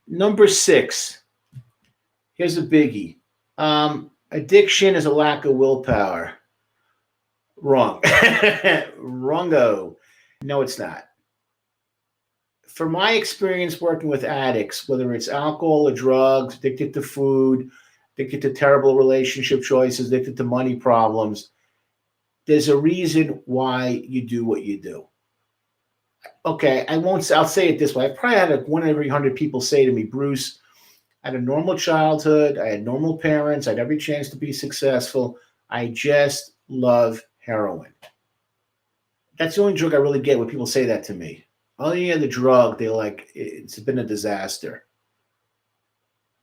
number 6. Here's a biggie. Addiction is a lack of willpower. Wrong. Wrongo. No, it's not. From my experience working with addicts, whether it's alcohol or drugs, addicted to food, addicted to terrible relationship choices, addicted to money problems, there's a reason why you do what you do. Okay, I'll say it this way. I probably had one every 100 people say to me, Bruce, I had a normal childhood. I had normal parents. I had every chance to be successful. I just love heroin. That's the only drug I really get when people say that to me. Only other drug, they're like, it's been a disaster.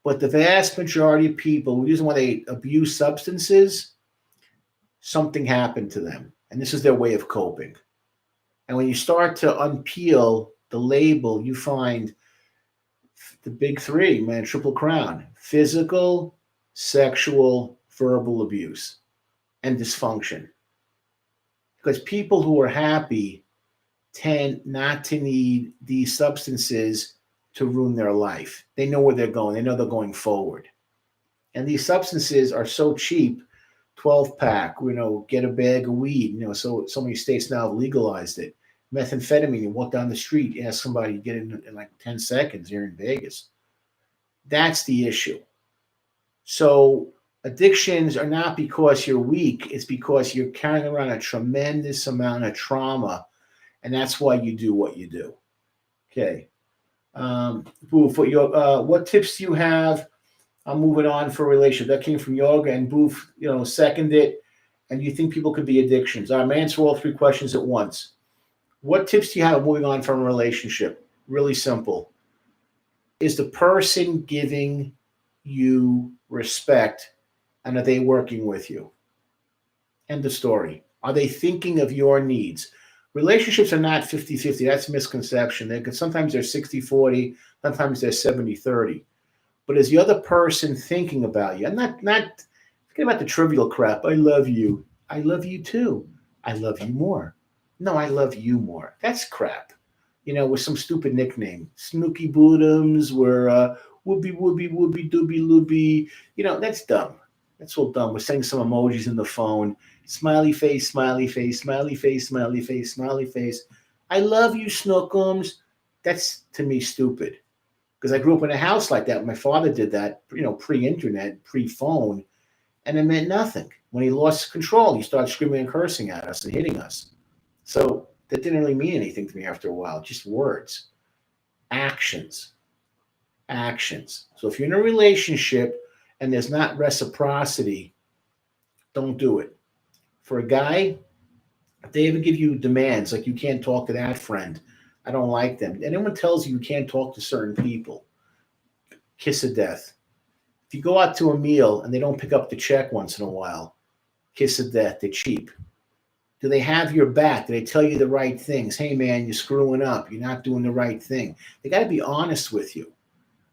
But the vast majority of people, the reason why they abuse substances, something happened to them. And this is their way of coping. And when you start to unpeel the label, you find the big 3, man, triple crown: physical, sexual, verbal abuse, and dysfunction. Because people who are happy tend not to need these substances to ruin their life. They know where they're going. They know they're going forward. And these substances are so cheap, 12-pack, get a bag of weed. So many states now have legalized it. Methamphetamine, you walk down the street, ask somebody to get in like 10 seconds here in Vegas. That's the issue. So addictions are not because you're weak. It's because you're carrying around a tremendous amount of trauma, and that's why you do what you do. Okay. Boof, what tips do you have? I'm moving on for a relationship. That came from yoga, and Boof, seconded it. And you think people could be addictions? I'm gonna answer all three questions at once. What tips do you have moving on from a relationship? Really simple. Is the person giving you respect, and are they working with you? End of story. Are they thinking of your needs? Relationships are not 50-50. That's a misconception. Sometimes they're 60-40, sometimes they're 70-30. But is the other person thinking about you? I'm not forget about the trivial crap. I love you. I love you too. I love you more. No, I love you more. That's crap. With some stupid nickname. Snooky Boodums, where whoopie whoopie whoopie doobie loopy. That's dumb. That's all dumb. We're sending some emojis in the phone. Smiley face, smiley face, smiley face, smiley face, smiley face. I love you, Snookums. That's, to me, stupid. Because I grew up in a house like that. My father did that, pre-internet, pre-phone, and it meant nothing. When he lost control, he started screaming and cursing at us and hitting us. So that didn't really mean anything to me after a while, just words. Actions. So if you're in a relationship and there's not reciprocity, don't do it. For a guy, if they ever give you demands, like you can't talk to that friend, I don't like them. Anyone tells you can't talk to certain people, kiss of death. If you go out to a meal and they don't pick up the check once in a while, kiss of death, they're cheap. Do they have your back? Do they tell you the right things? Hey, man, you're screwing up. You're not doing the right thing. They got to be honest with you.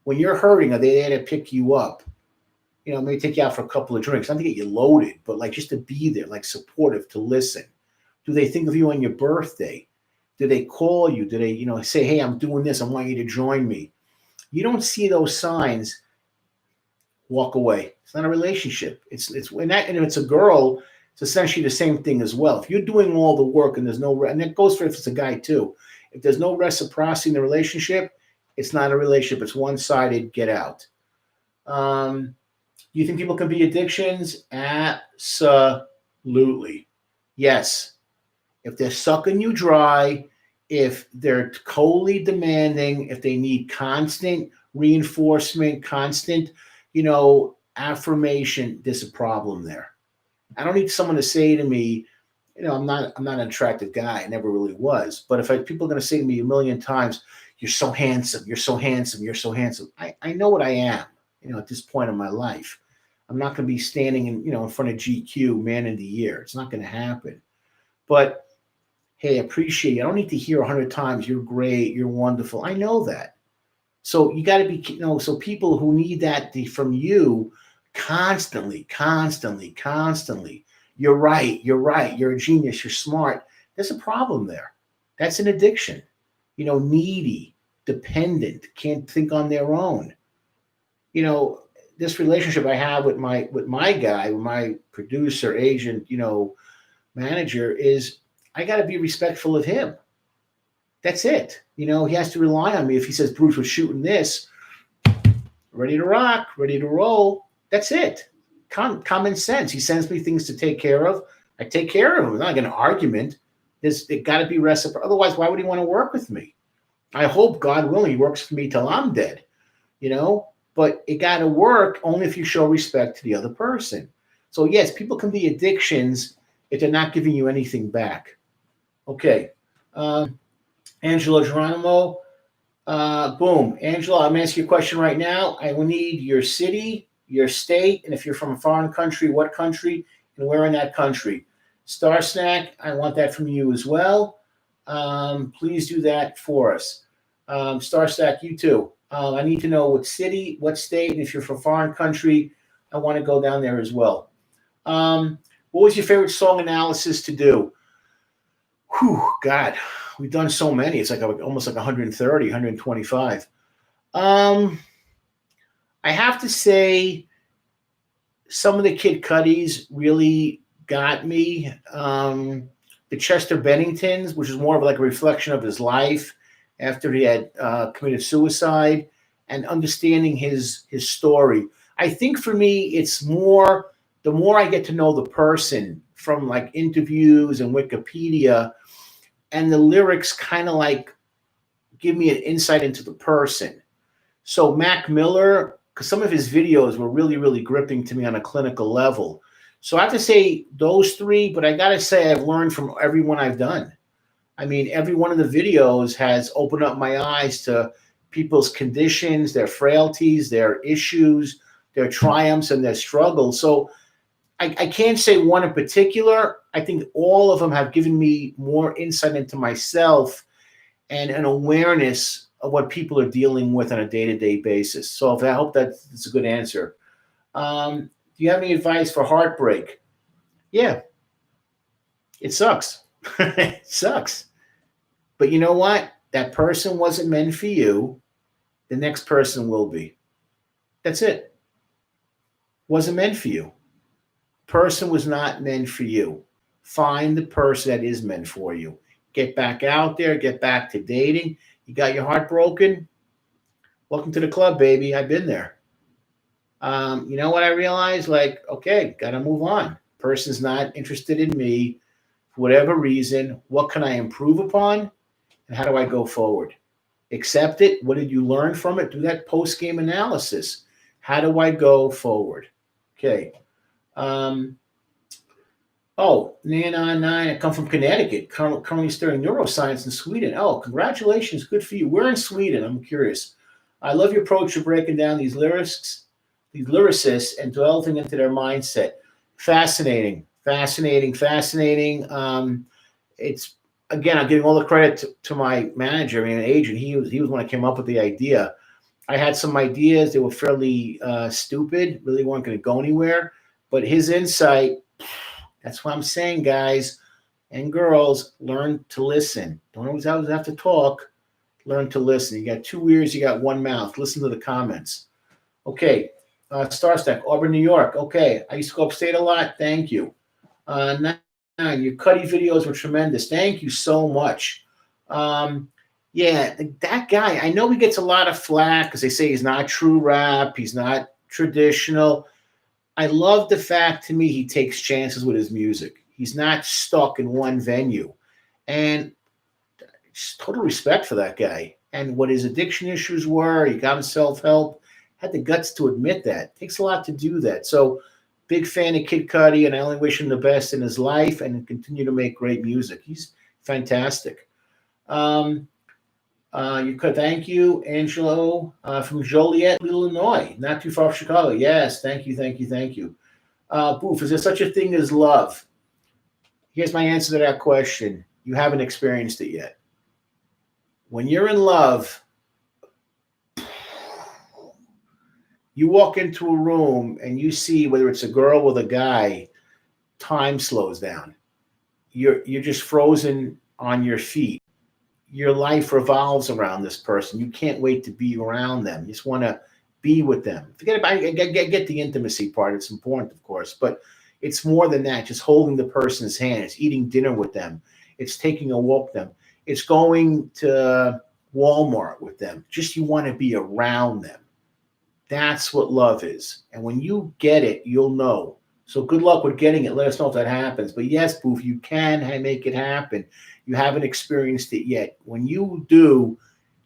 When you're hurting, are they there to pick you up? Maybe take you out for a couple of drinks, not to get you loaded, but like just to be there, like supportive, to listen. Do they think of you on your birthday? Do they call you? Do they, say, hey, I'm doing this. I want you to join me. You don't see those signs, walk away. It's not a relationship. It's and if it's a girl, it's essentially the same thing as well. If you're doing all the work and there's no, and that goes for if it's a guy too. If there's no reciprocity in the relationship, it's not a relationship. It's one-sided. Get out. Do you think people can be addictions? Absolutely. Yes. If they're sucking you dry, if they're coldly demanding, if they need constant reinforcement, constant, affirmation, there's a problem there. I don't need someone to say to me, I'm not an attractive guy. I never really was. But if people are going to say to me a million times, you're so handsome, you're so handsome, you're so handsome. I know what I am, at this point in my life. I'm not going to be standing in front of GQ, man of the year. It's not going to happen. But hey, appreciate you. I don't need to hear 100 times, you're great, you're wonderful. I know that. So you got to be, so people who need that from you constantly, you're right, you're a genius, you're smart. There's a problem there. That's an addiction. Needy, dependent, can't think on their own. This relationship I have with my guy, with my producer, agent, manager, is I got to be respectful of him. That's it. He has to rely on me. If he says, Bruce, we're shooting this, ready to rock, ready to roll. That's it. Common sense. He sends me things to take care of. I take care of him. It's not like an argument. It got to be reciprocal. Otherwise, why would he want to work with me? I hope, God willing, he works for me till I'm dead, But it got to work only if you show respect to the other person. So, yes, people can be addictions if they're not giving you anything back. Okay. Angela Geronimo. Boom. Angela, I'm asking you a question right now. I will need your city, your state, and if you're from a foreign country, what country, and where in that country. Star Snack, I want that from you as well. Please do that for us. Star Snack, you too. I need to know what city, what state, and if you're from a foreign country, I want to go down there as well. What was your favorite song analysis to do? Whew, God, we've done so many. It's like almost like 130, 125. I have to say some of the Kid Cudis really got me. The Chester Benningtons, which is more of like a reflection of his life after he had committed suicide, and understanding his story. I think for me, it's more, the more I get to know the person from like interviews and Wikipedia, and the lyrics kind of like give me an insight into the person. So Mac Miller, because some of his videos were really, really gripping to me on a clinical level. So I have to say those three, but I got to say I've learned from everyone I've done. I mean, every one of the videos has opened up my eyes to people's conditions, their frailties, their issues, their triumphs, and their struggles. So I can't say one in particular. I think all of them have given me more insight into myself and an awareness of what people are dealing with on a day-to-day basis. So I hope that's a good answer. Do you have any advice for heartbreak? Yeah, it sucks. It sucks. But you know what? That person wasn't meant for you. The next person will be. That's it. Wasn't meant for you. Person was not meant for you. Find the person that is meant for you. Get back out there. Get back to dating. You got your heart broken? Welcome to the club, baby. I've been there. You know what I realized? Like, okay, got to move on. Person's not interested in me for whatever reason. What can I improve upon? And how do I go forward? Accept it. What did you learn from it? Do that post-game analysis. How do I go forward? Okay. Oh, 999. I come from Connecticut. Currently studying neuroscience in Sweden. Oh, congratulations. Good for you. We're in Sweden. I'm curious. I love your approach to breaking down these lyricists and delving into their mindset. Fascinating. It's again, I'm giving all the credit to my manager, an agent. He was the one that came up with the idea. I had some ideas. They were fairly stupid, really weren't going to go anywhere. But his insight, that's what I'm saying, guys and girls, learn to listen. Don't always have to talk. Learn to listen. You got 2 ears, you got 1 mouth. Listen to the comments. Okay, Starstack, Auburn, New York. Okay, I used to go upstate a lot. Thank you. Your Cuddy videos were tremendous. Thank you so much. Yeah, that guy, I know he gets a lot of flack because they say he's not true rap. He's not traditional. I love the fact, to me, he takes chances with his music. He's not stuck in one venue. And just total respect for that guy. And what his addiction issues were, he got his self-help, had the guts to admit that. It takes a lot to do that. So big fan of Kid Cudi, and I only wish him the best in his life and continue to make great music. He's fantastic. Thank you, Angelo, from Joliet, Illinois, not too far from Chicago. Yes, thank you. Boof, is there such a thing as love? Here's my answer to that question. You haven't experienced it yet. When you're in love, you walk into a room and you see, whether it's a girl or a guy, time slows down. You're just frozen on your feet. Your life revolves around this person. You can't wait to be around them. You just want to be with them. Forget about it. Get the intimacy part. It's important, of course, but it's more than that. Just holding the person's hand. It's eating dinner with them. It's taking a walk with them. It's going to Walmart with them. Just you want to be around them. That's what love is. And when you get it, you'll know. So good luck with getting it. Let us know if that happens. But yes, Boof, you can make it happen. You haven't experienced it yet. When you do,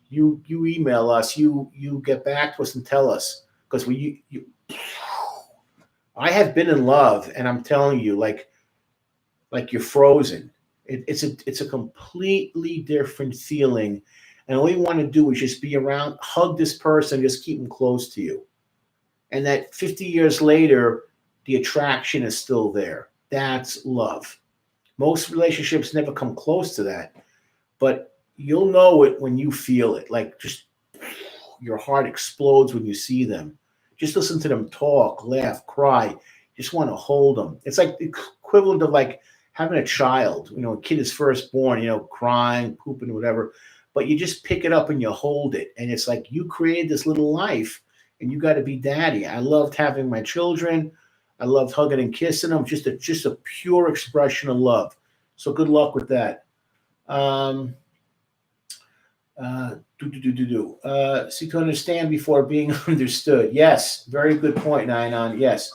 you email us. You get back to us and tell us. Because I have been in love, and I'm telling you, like you're frozen. It's a completely different feeling. And all you want to do is just be around, hug this person, just keep them close to you. And that 50 years later, the attraction is still there. That's love. Most relationships never come close to that, but you'll know it when you feel it. Like just your heart explodes when you see them. Just listen to them talk, laugh, cry. Just want to hold them. It's like the equivalent of like having a child. A kid is first born, crying, pooping, whatever. But you just pick it up and you hold it. And it's like you created this little life and you got to be daddy. I loved having my children. I loved hugging and kissing them. Just a pure expression of love. So good luck with that. Seek to understand before being understood. Yes, very good point, Nainon. Yes.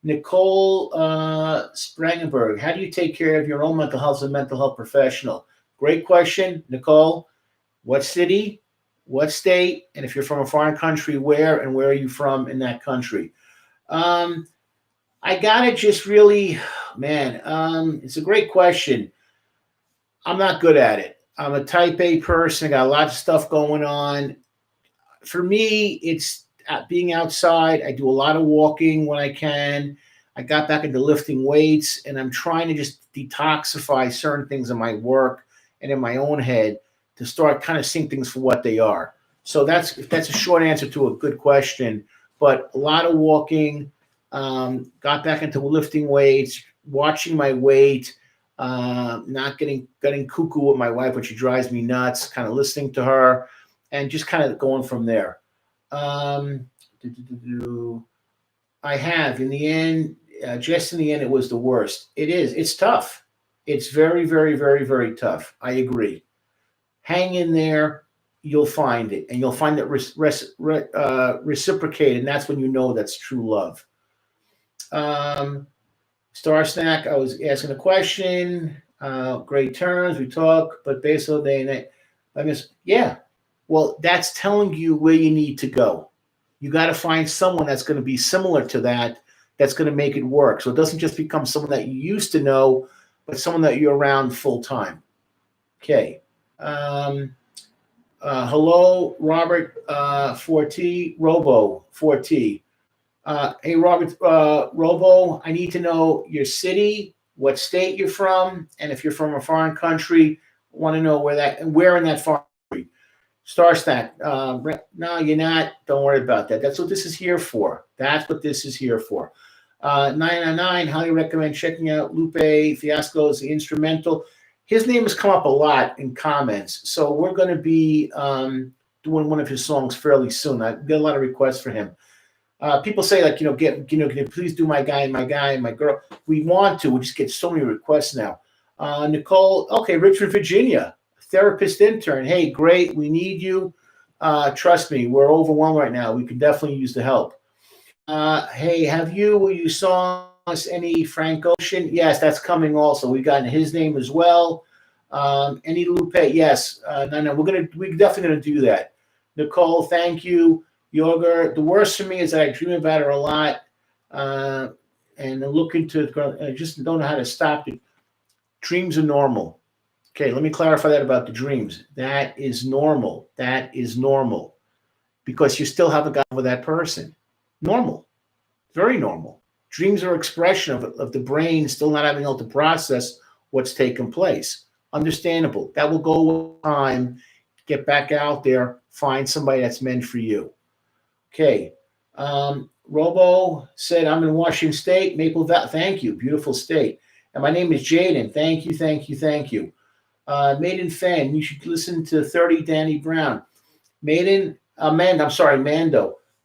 Nicole Sprangenberg, how do you take care of your own mental health as a mental health professional? Great question, Nicole. what city, what state, and if you're from a foreign country, where, and where are you from in that country? I gotta just really, man, it's a great question. I'm not good at it. I'm a type A person. I got a lot of stuff going on. For me, it's being outside. I do a lot of walking when I can. I got back into lifting weights, and I'm trying to just detoxify certain things in my work and in my own head to start kind of seeing things for what they are. So that's a short answer to a good question. But a lot of walking, got back into lifting weights, watching my weight, not getting cuckoo with my wife, which she drives me nuts, kind of listening to her, and just kind of going from there. Um, I have, in the end, just in the end, it was the worst. It is. It's tough. It's very, very, very, very tough. I agree. Hang in there. You'll find it, and you'll find it reciprocated, and that's when you know that's true love. Um, Star Snack, I was asking a question. Great terms, we talk, but based on day and night, I miss, yeah. Well, that's telling you where you need to go. You got to find someone that's going to be similar to that, that's going to make it work. So it doesn't just become someone that you used to know, but someone that you're around full time. Okay. Hello, Robert 4T, Robo 4T. Hey, Robert Robo, I need to know your city, what state you're from, and if you're from a foreign country, want to know where in that foreign country. Star Stack, no, you're not. Don't worry about that. That's what this is here for. That's what this is here for. 999, highly recommend checking out Lupe Fiasco's The Instrumental. His name has come up a lot in comments, so we're going to be doing one of his songs fairly soon. I get a lot of requests for him. People say, like, can you please do my guy and my girl? We want to. We just get so many requests now. Nicole, okay, Richmond, Virginia, therapist intern. Hey, great. We need you. Trust me, we're overwhelmed right now. We could definitely use the help. Hey, will you saw us any Frank Ocean? Yes, that's coming also. We've gotten his name as well. Any Lupe? Yes. No, we're definitely gonna do that. Nicole, thank you. Yoga. The worst for me is that I dream about her a lot, and look into. I just don't know how to stop it. Dreams are normal. Okay, let me clarify that about the dreams. That is normal. That is normal, because you still haven't gotten with that person. Normal, very normal. Dreams are expression of the brain still not having able to process what's taken place. Understandable. That will go with time. Get back out there. Find somebody that's meant for you. Okay. Robo said, I'm in Washington State, Maple Valley. Thank you. Beautiful state. And my name is Jaden. Thank you, thank you, thank you. Maiden fan, you should listen to 30 Danny Brown. Mando.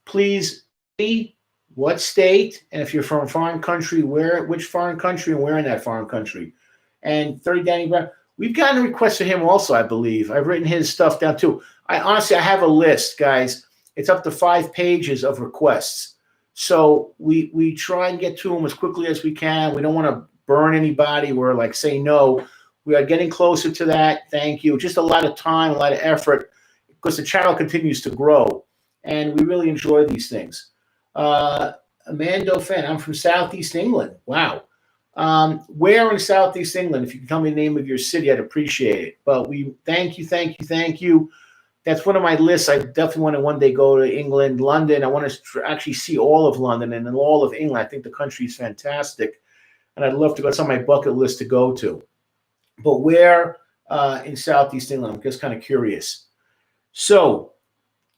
Please see what state, and if you're from a foreign country, which foreign country, and where in that foreign country. And 30 Danny Brown. We've gotten a request for him also, I believe. I've written his stuff down too. I have a list, guys. It's up to 5 pages of requests. So we try and get to them as quickly as we can. We don't want to burn anybody. We're like, say no. We are getting closer to that. Thank you. Just a lot of time, a lot of effort, because the channel continues to grow, and we really enjoy these things. Amando fan, I'm from Southeast England. Wow. Where in Southeast England? If you can tell me the name of your city, I'd appreciate it. But we thank you. That's one of my lists. I definitely want to one day go to England, London. I want to actually see all of London and then all of England. I think the country is fantastic, and I'd love to go. It's on my bucket list to go to. But where in Southeast England? I'm just kind of curious. So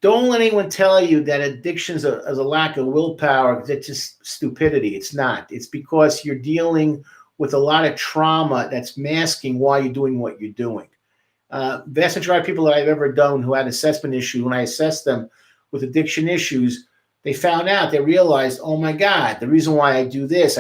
don't let anyone tell you that addiction is a lack of willpower. It's just stupidity. It's not. It's because you're dealing with a lot of trauma that's masking why you're doing what you're doing. Vast majority of people that I've ever done who had assessment issues, when I assessed them with addiction issues, they realized, oh my God, the reason why I do this,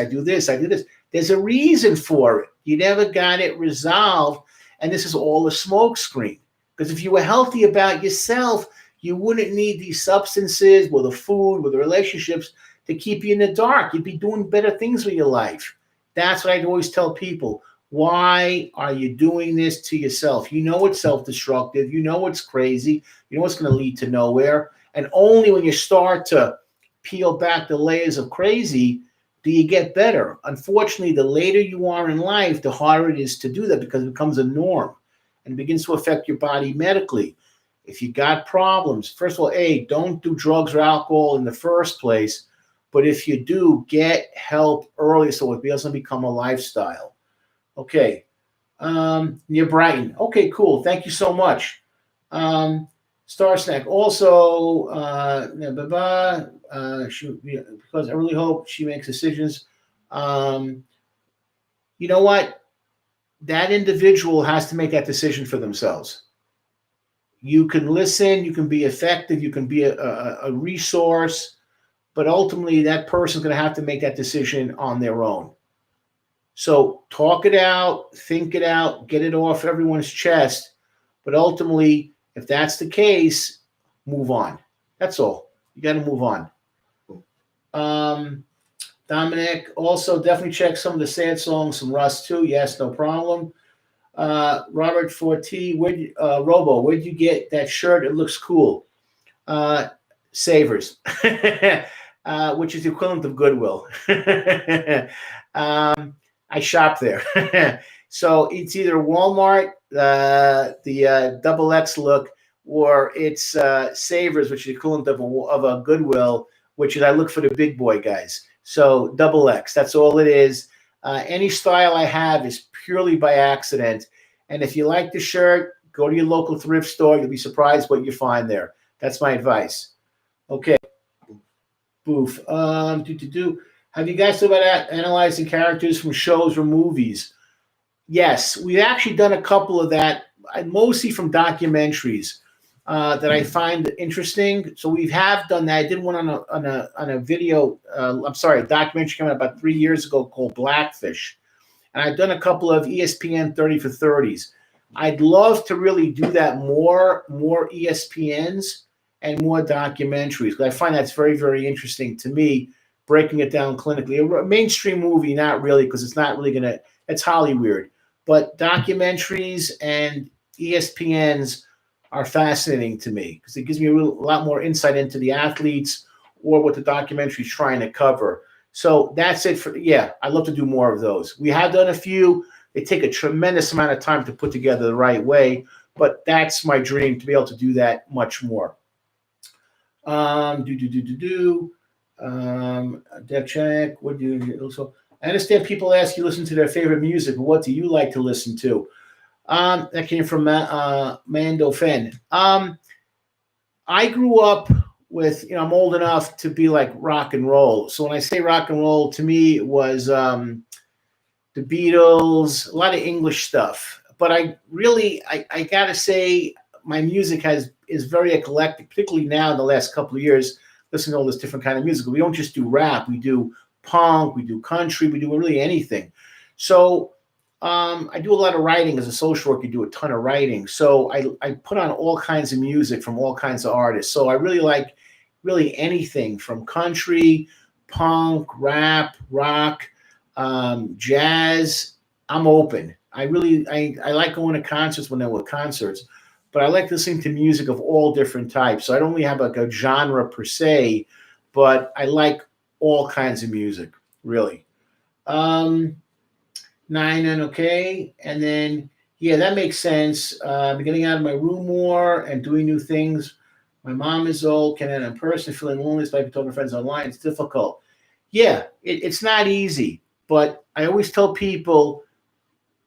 there's a reason for it. You never got it resolved, and this is all a smoke screen. Because if you were healthy about yourself, you wouldn't need these substances, with the food, with the relationships, to keep you in the dark. You'd be doing better things with your life. That's what I always tell people. Why are you doing this to yourself? You know it's self-destructive. You know it's crazy. You know it's going to lead to nowhere. And only when you start to peel back the layers of crazy do you get better. Unfortunately, the later you are in life, the harder it is to do that because it becomes a norm and begins to affect your body medically. If you got problems, first of all, don't do drugs or alcohol in the first place. But if you do, get help early so it doesn't become a lifestyle. Okay. Near Brighton. Okay, cool. Thank you so much. Star Snack. Also, because I really hope she makes decisions. You know what? That individual has to make that decision for themselves. You can listen, you can be effective, you can be a resource, but ultimately that person's going to have to make that decision on their own. So talk it out, think it out, get it off everyone's chest. But ultimately, if that's the case, move on. That's all. You got to move on. Dominic, also definitely check some of the sad songs from Russ too. Yes, no problem. Robert Forti, Robo, where'd you get that shirt? It looks cool. Savers, which is the equivalent of Goodwill. I shop there. So it's either Walmart, the double X look, or it's Savers, which is the equivalent of a Goodwill, which is I look for the big boy guys. So double X, that's all it is. Any style I have is purely by accident. And if you like the shirt, go to your local thrift store. You'll be surprised what you find there. That's my advice. Okay. Boof. Have you guys thought about analyzing characters from shows or movies? Yes, we've actually done a couple of that, mostly from documentaries that I find interesting. So we have done that. I did one on a video. A documentary coming out about 3 years ago called Blackfish, and I've done a couple of ESPN 30 for 30s. I'd love to really do that more ESPNs and more documentaries because I find that's very, very interesting to me. Breaking it down clinically, a mainstream movie, not really, because it's not really it's Hollywood. But documentaries and ESPNs are fascinating to me because it gives me a lot more insight into the athletes or what the documentary is trying to cover. So that's it for, I'd love to do more of those. We have done a few. They take a tremendous amount of time to put together the right way, but that's my dream to be able to do that much more. Dev check. What do you also? I understand people ask you listen to their favorite music. But what do you like to listen to? That came from Mando Fen. I grew up with, I'm old enough to be like rock and roll. So when I say rock and roll, to me it was the Beatles, a lot of English stuff. But I gotta say my music is very eclectic, particularly now in the last couple of years. Listen to all this different kind of music. We don't just do rap. We do punk. We do country. We do really anything. So I do a lot of writing as a social worker. You do a ton of writing. So I put on all kinds of music from all kinds of artists. So I really like anything from country, punk, rap, rock, jazz. I'm open. I like going to concerts when there were concerts. But I like listening to music of all different types. So I don't really have like a genre per se, but I like all kinds of music, really. 9 and okay. And then, that makes sense. I'm getting out of my room more and doing new things. My mom is old, can end in person, feeling lonely despite talking to friends online. It's difficult. It's not easy, but I always tell people,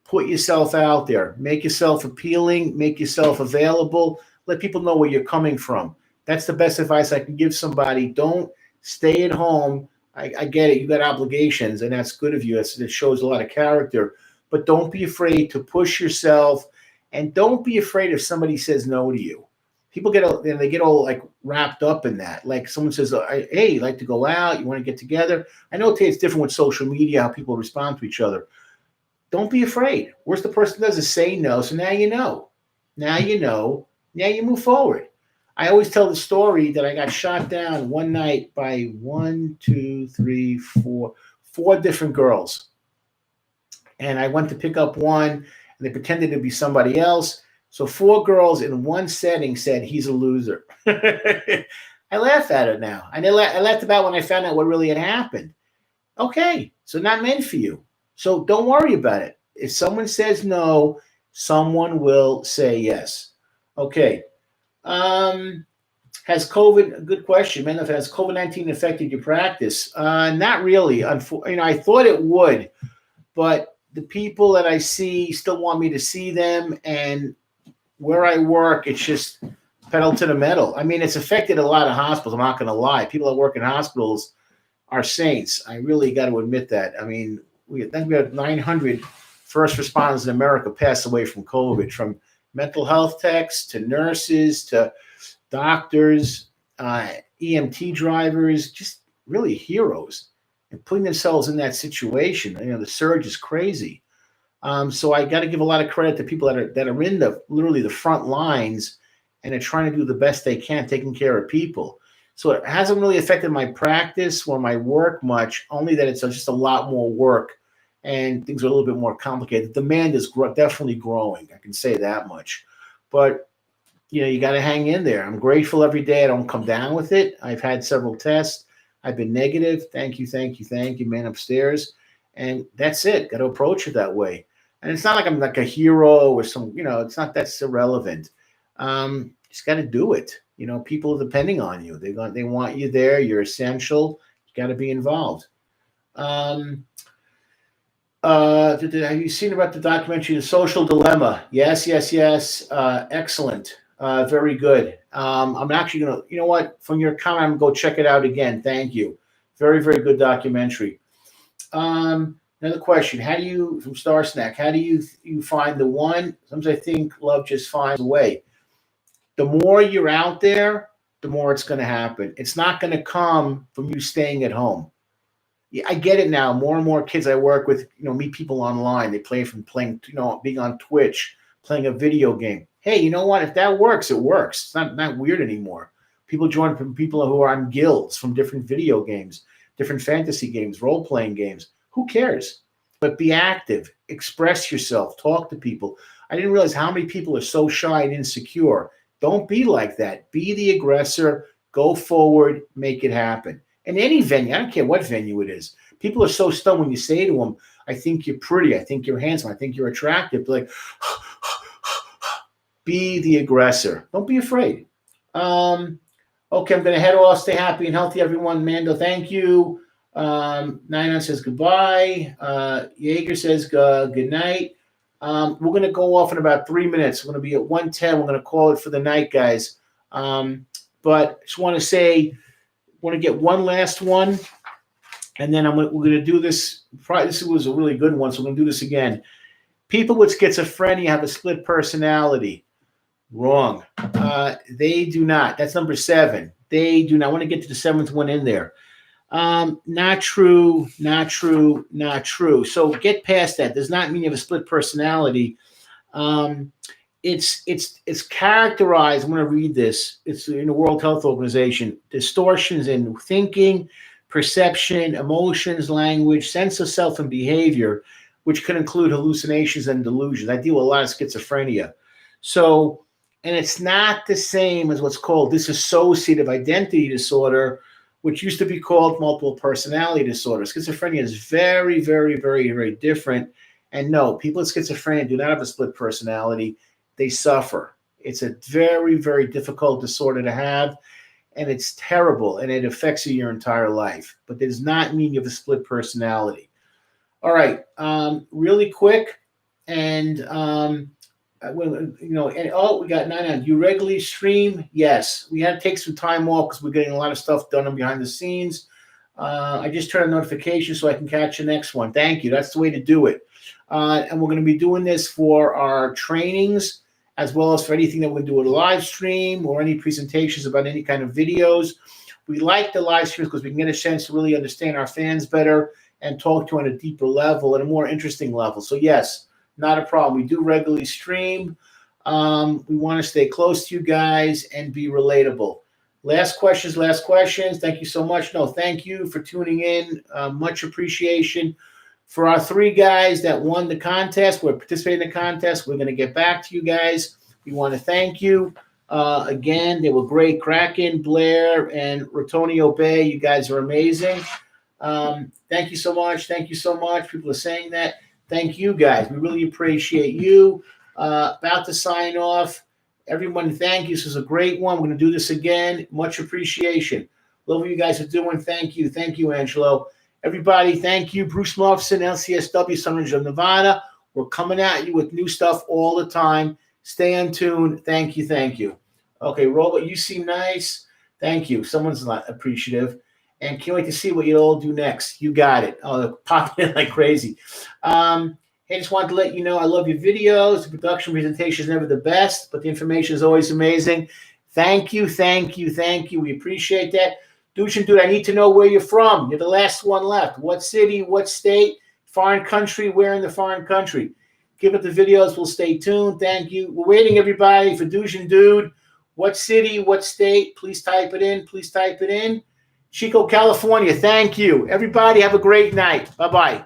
put yourself out there, make yourself appealing, make yourself available, let people know where you're coming from. That's the best advice I can give somebody. Don't stay at home. I get it. You got obligations, and that's good of you. It shows a lot of character. But don't be afraid to push yourself, and don't be afraid if somebody says no to you. People get all like wrapped up in that. Like someone says, "Hey, you like to go out? You want to get together?" I know it's different with social media, how people respond to each other. Don't be afraid. Worst the person does is say no. So now you know. Now you know. Now you move forward. I always tell the story that I got shot down one night by 4 different girls. and I went to pick up one, and they pretended to be somebody else. So 4 girls in one setting said he's a loser. I laugh at it now. I laughed about when I found out what really had happened. Okay, so not meant for you. So don't worry about it. If someone says no, someone will say yes. Okay. Has COVID, a good question, man, has COVID-19 affected your practice? Not really. I thought it would, but the people that I see still want me to see them, and where I work, it's just pedal to the metal. I mean, it's affected a lot of hospitals. I'm not going to lie. People that work in hospitals are saints. I really got to admit that. I mean, we have 900 first responders in America pass away from COVID, from mental health techs to nurses to doctors, EMT drivers, just really heroes, and putting themselves in that situation. The surge is crazy. So I got to give a lot of credit to people that are in literally the front lines, and are trying to do the best they can, taking care of people. So it hasn't really affected my practice or my work much, only that it's just a lot more work and things are a little bit more complicated. The demand is definitely growing. I can say that much. But, you got to hang in there. I'm grateful every day I don't come down with it. I've had several tests. I've been negative. Thank you, man, upstairs. And that's it. Got to approach it that way. And it's not like I'm like a hero or some, it's not, that's irrelevant. Just got to do it. People are depending on you. They want you there. You're essential. You got to be involved. Have you seen about the documentary, The Social Dilemma? Yes. Excellent. Very good. I'm actually going to, from your comment, I'm going to go check it out again. Thank you. Very, very good documentary. Another question. From Star Snack, how do you find the one? Sometimes I think love just finds a way. The more you're out there, the more it's going to happen. It's not going to come from you staying at home. Yeah, I get it now. More and more kids I work with, meet people online. They playing, being on Twitch, playing a video game. Hey, you know what? If that works, it works. It's not weird anymore. People join from people who are on guilds from different video games, different fantasy games, role-playing games. Who cares? But be active. Express yourself. Talk to people. I didn't realize how many people are so shy and insecure. Don't be like that. Be the aggressor. Go forward. Make it happen. In any venue, I don't care what venue it is. People are so stunned when you say to them, I think you're pretty. I think you're handsome. I think you're attractive. Like, be the aggressor. Don't be afraid. Okay, I'm going to head off. Stay happy and healthy, everyone. Mando, thank you. Nina says goodbye. Jaeger says good night. We're going to go off in about 3 minutes. We're going to be at 1:10. We're going to call it for the night, guys. But just want to say, want to get one last one, and then we're going to do this. This was a really good one, so we're going to do this again. People with schizophrenia have a split personality. Wrong. They do not. That's number 7. They do not. I want to get to the 7th one in there. Not true. So get past that. Does not mean you have a split personality. It's characterized. I'm going to read this. It's in the World Health Organization. Distortions in thinking, perception, emotions, language, sense of self, and behavior, which can include hallucinations and delusions. I deal with a lot of schizophrenia. So, and it's not the same as what's called dissociative identity disorder, which used to be called multiple personality disorder. Schizophrenia is very, very, very, very different. And no, people with schizophrenia do not have a split personality. They suffer. It's a very, very difficult disorder to have, and it's terrible, and it affects you your entire life. But that does not mean you have a split personality. All right, really quick, and we got 9 on. You regularly stream? Yes. We had to take some time off because we're getting a lot of stuff done behind the scenes. I just turned on notifications so I can catch the next one. Thank you. That's the way to do it. And we're going to be doing this for our trainings as well as for anything that we do a live stream or any presentations about any kind of videos. We like the live streams because we can get a chance to really understand our fans better and talk to on a deeper level and a more interesting level. So yes, not a problem. We do regularly stream. We want to stay close to you guys and be relatable. Last questions. Thank you so much. No, thank you for tuning in. Much appreciation For our 3 guys that won the contest, we're participating in the contest. We're going to get back to you guys. We want to thank you. Again, they were great. Kraken, Blair, and Rotonio Bay. You guys are amazing. Thank you so much. Thank you so much. People are saying that. Thank you, guys. We really appreciate you. About to sign off. Everyone, thank you. This was a great one. We're going to do this again. Much appreciation. Love what you guys are doing. Thank you. Thank you, Angelo. Everybody, thank you. Bruce Muffson, LCSW, SUNRIDGE of Nevada. We're coming at you with new stuff all the time. Stay in tune. Thank you. Thank you. Okay, Robert, you seem nice. Thank you. Someone's not appreciative. And can't wait to see what you all do next. You got it. Oh, they're popping in like crazy. Hey, just wanted to let you know I love your videos. The production presentation is never the best, but the information is always amazing. Thank you, thank you, thank you. We appreciate that. Dude, I need to know where you're from. You're the last one left. What city, what state, foreign country, where in the foreign country? Give it the videos. We'll stay tuned. Thank you. We're waiting, everybody, for Dude. What city, what state? Please type it in. Please type it in. Chico, California. Thank you. Everybody have a great night. Bye-bye.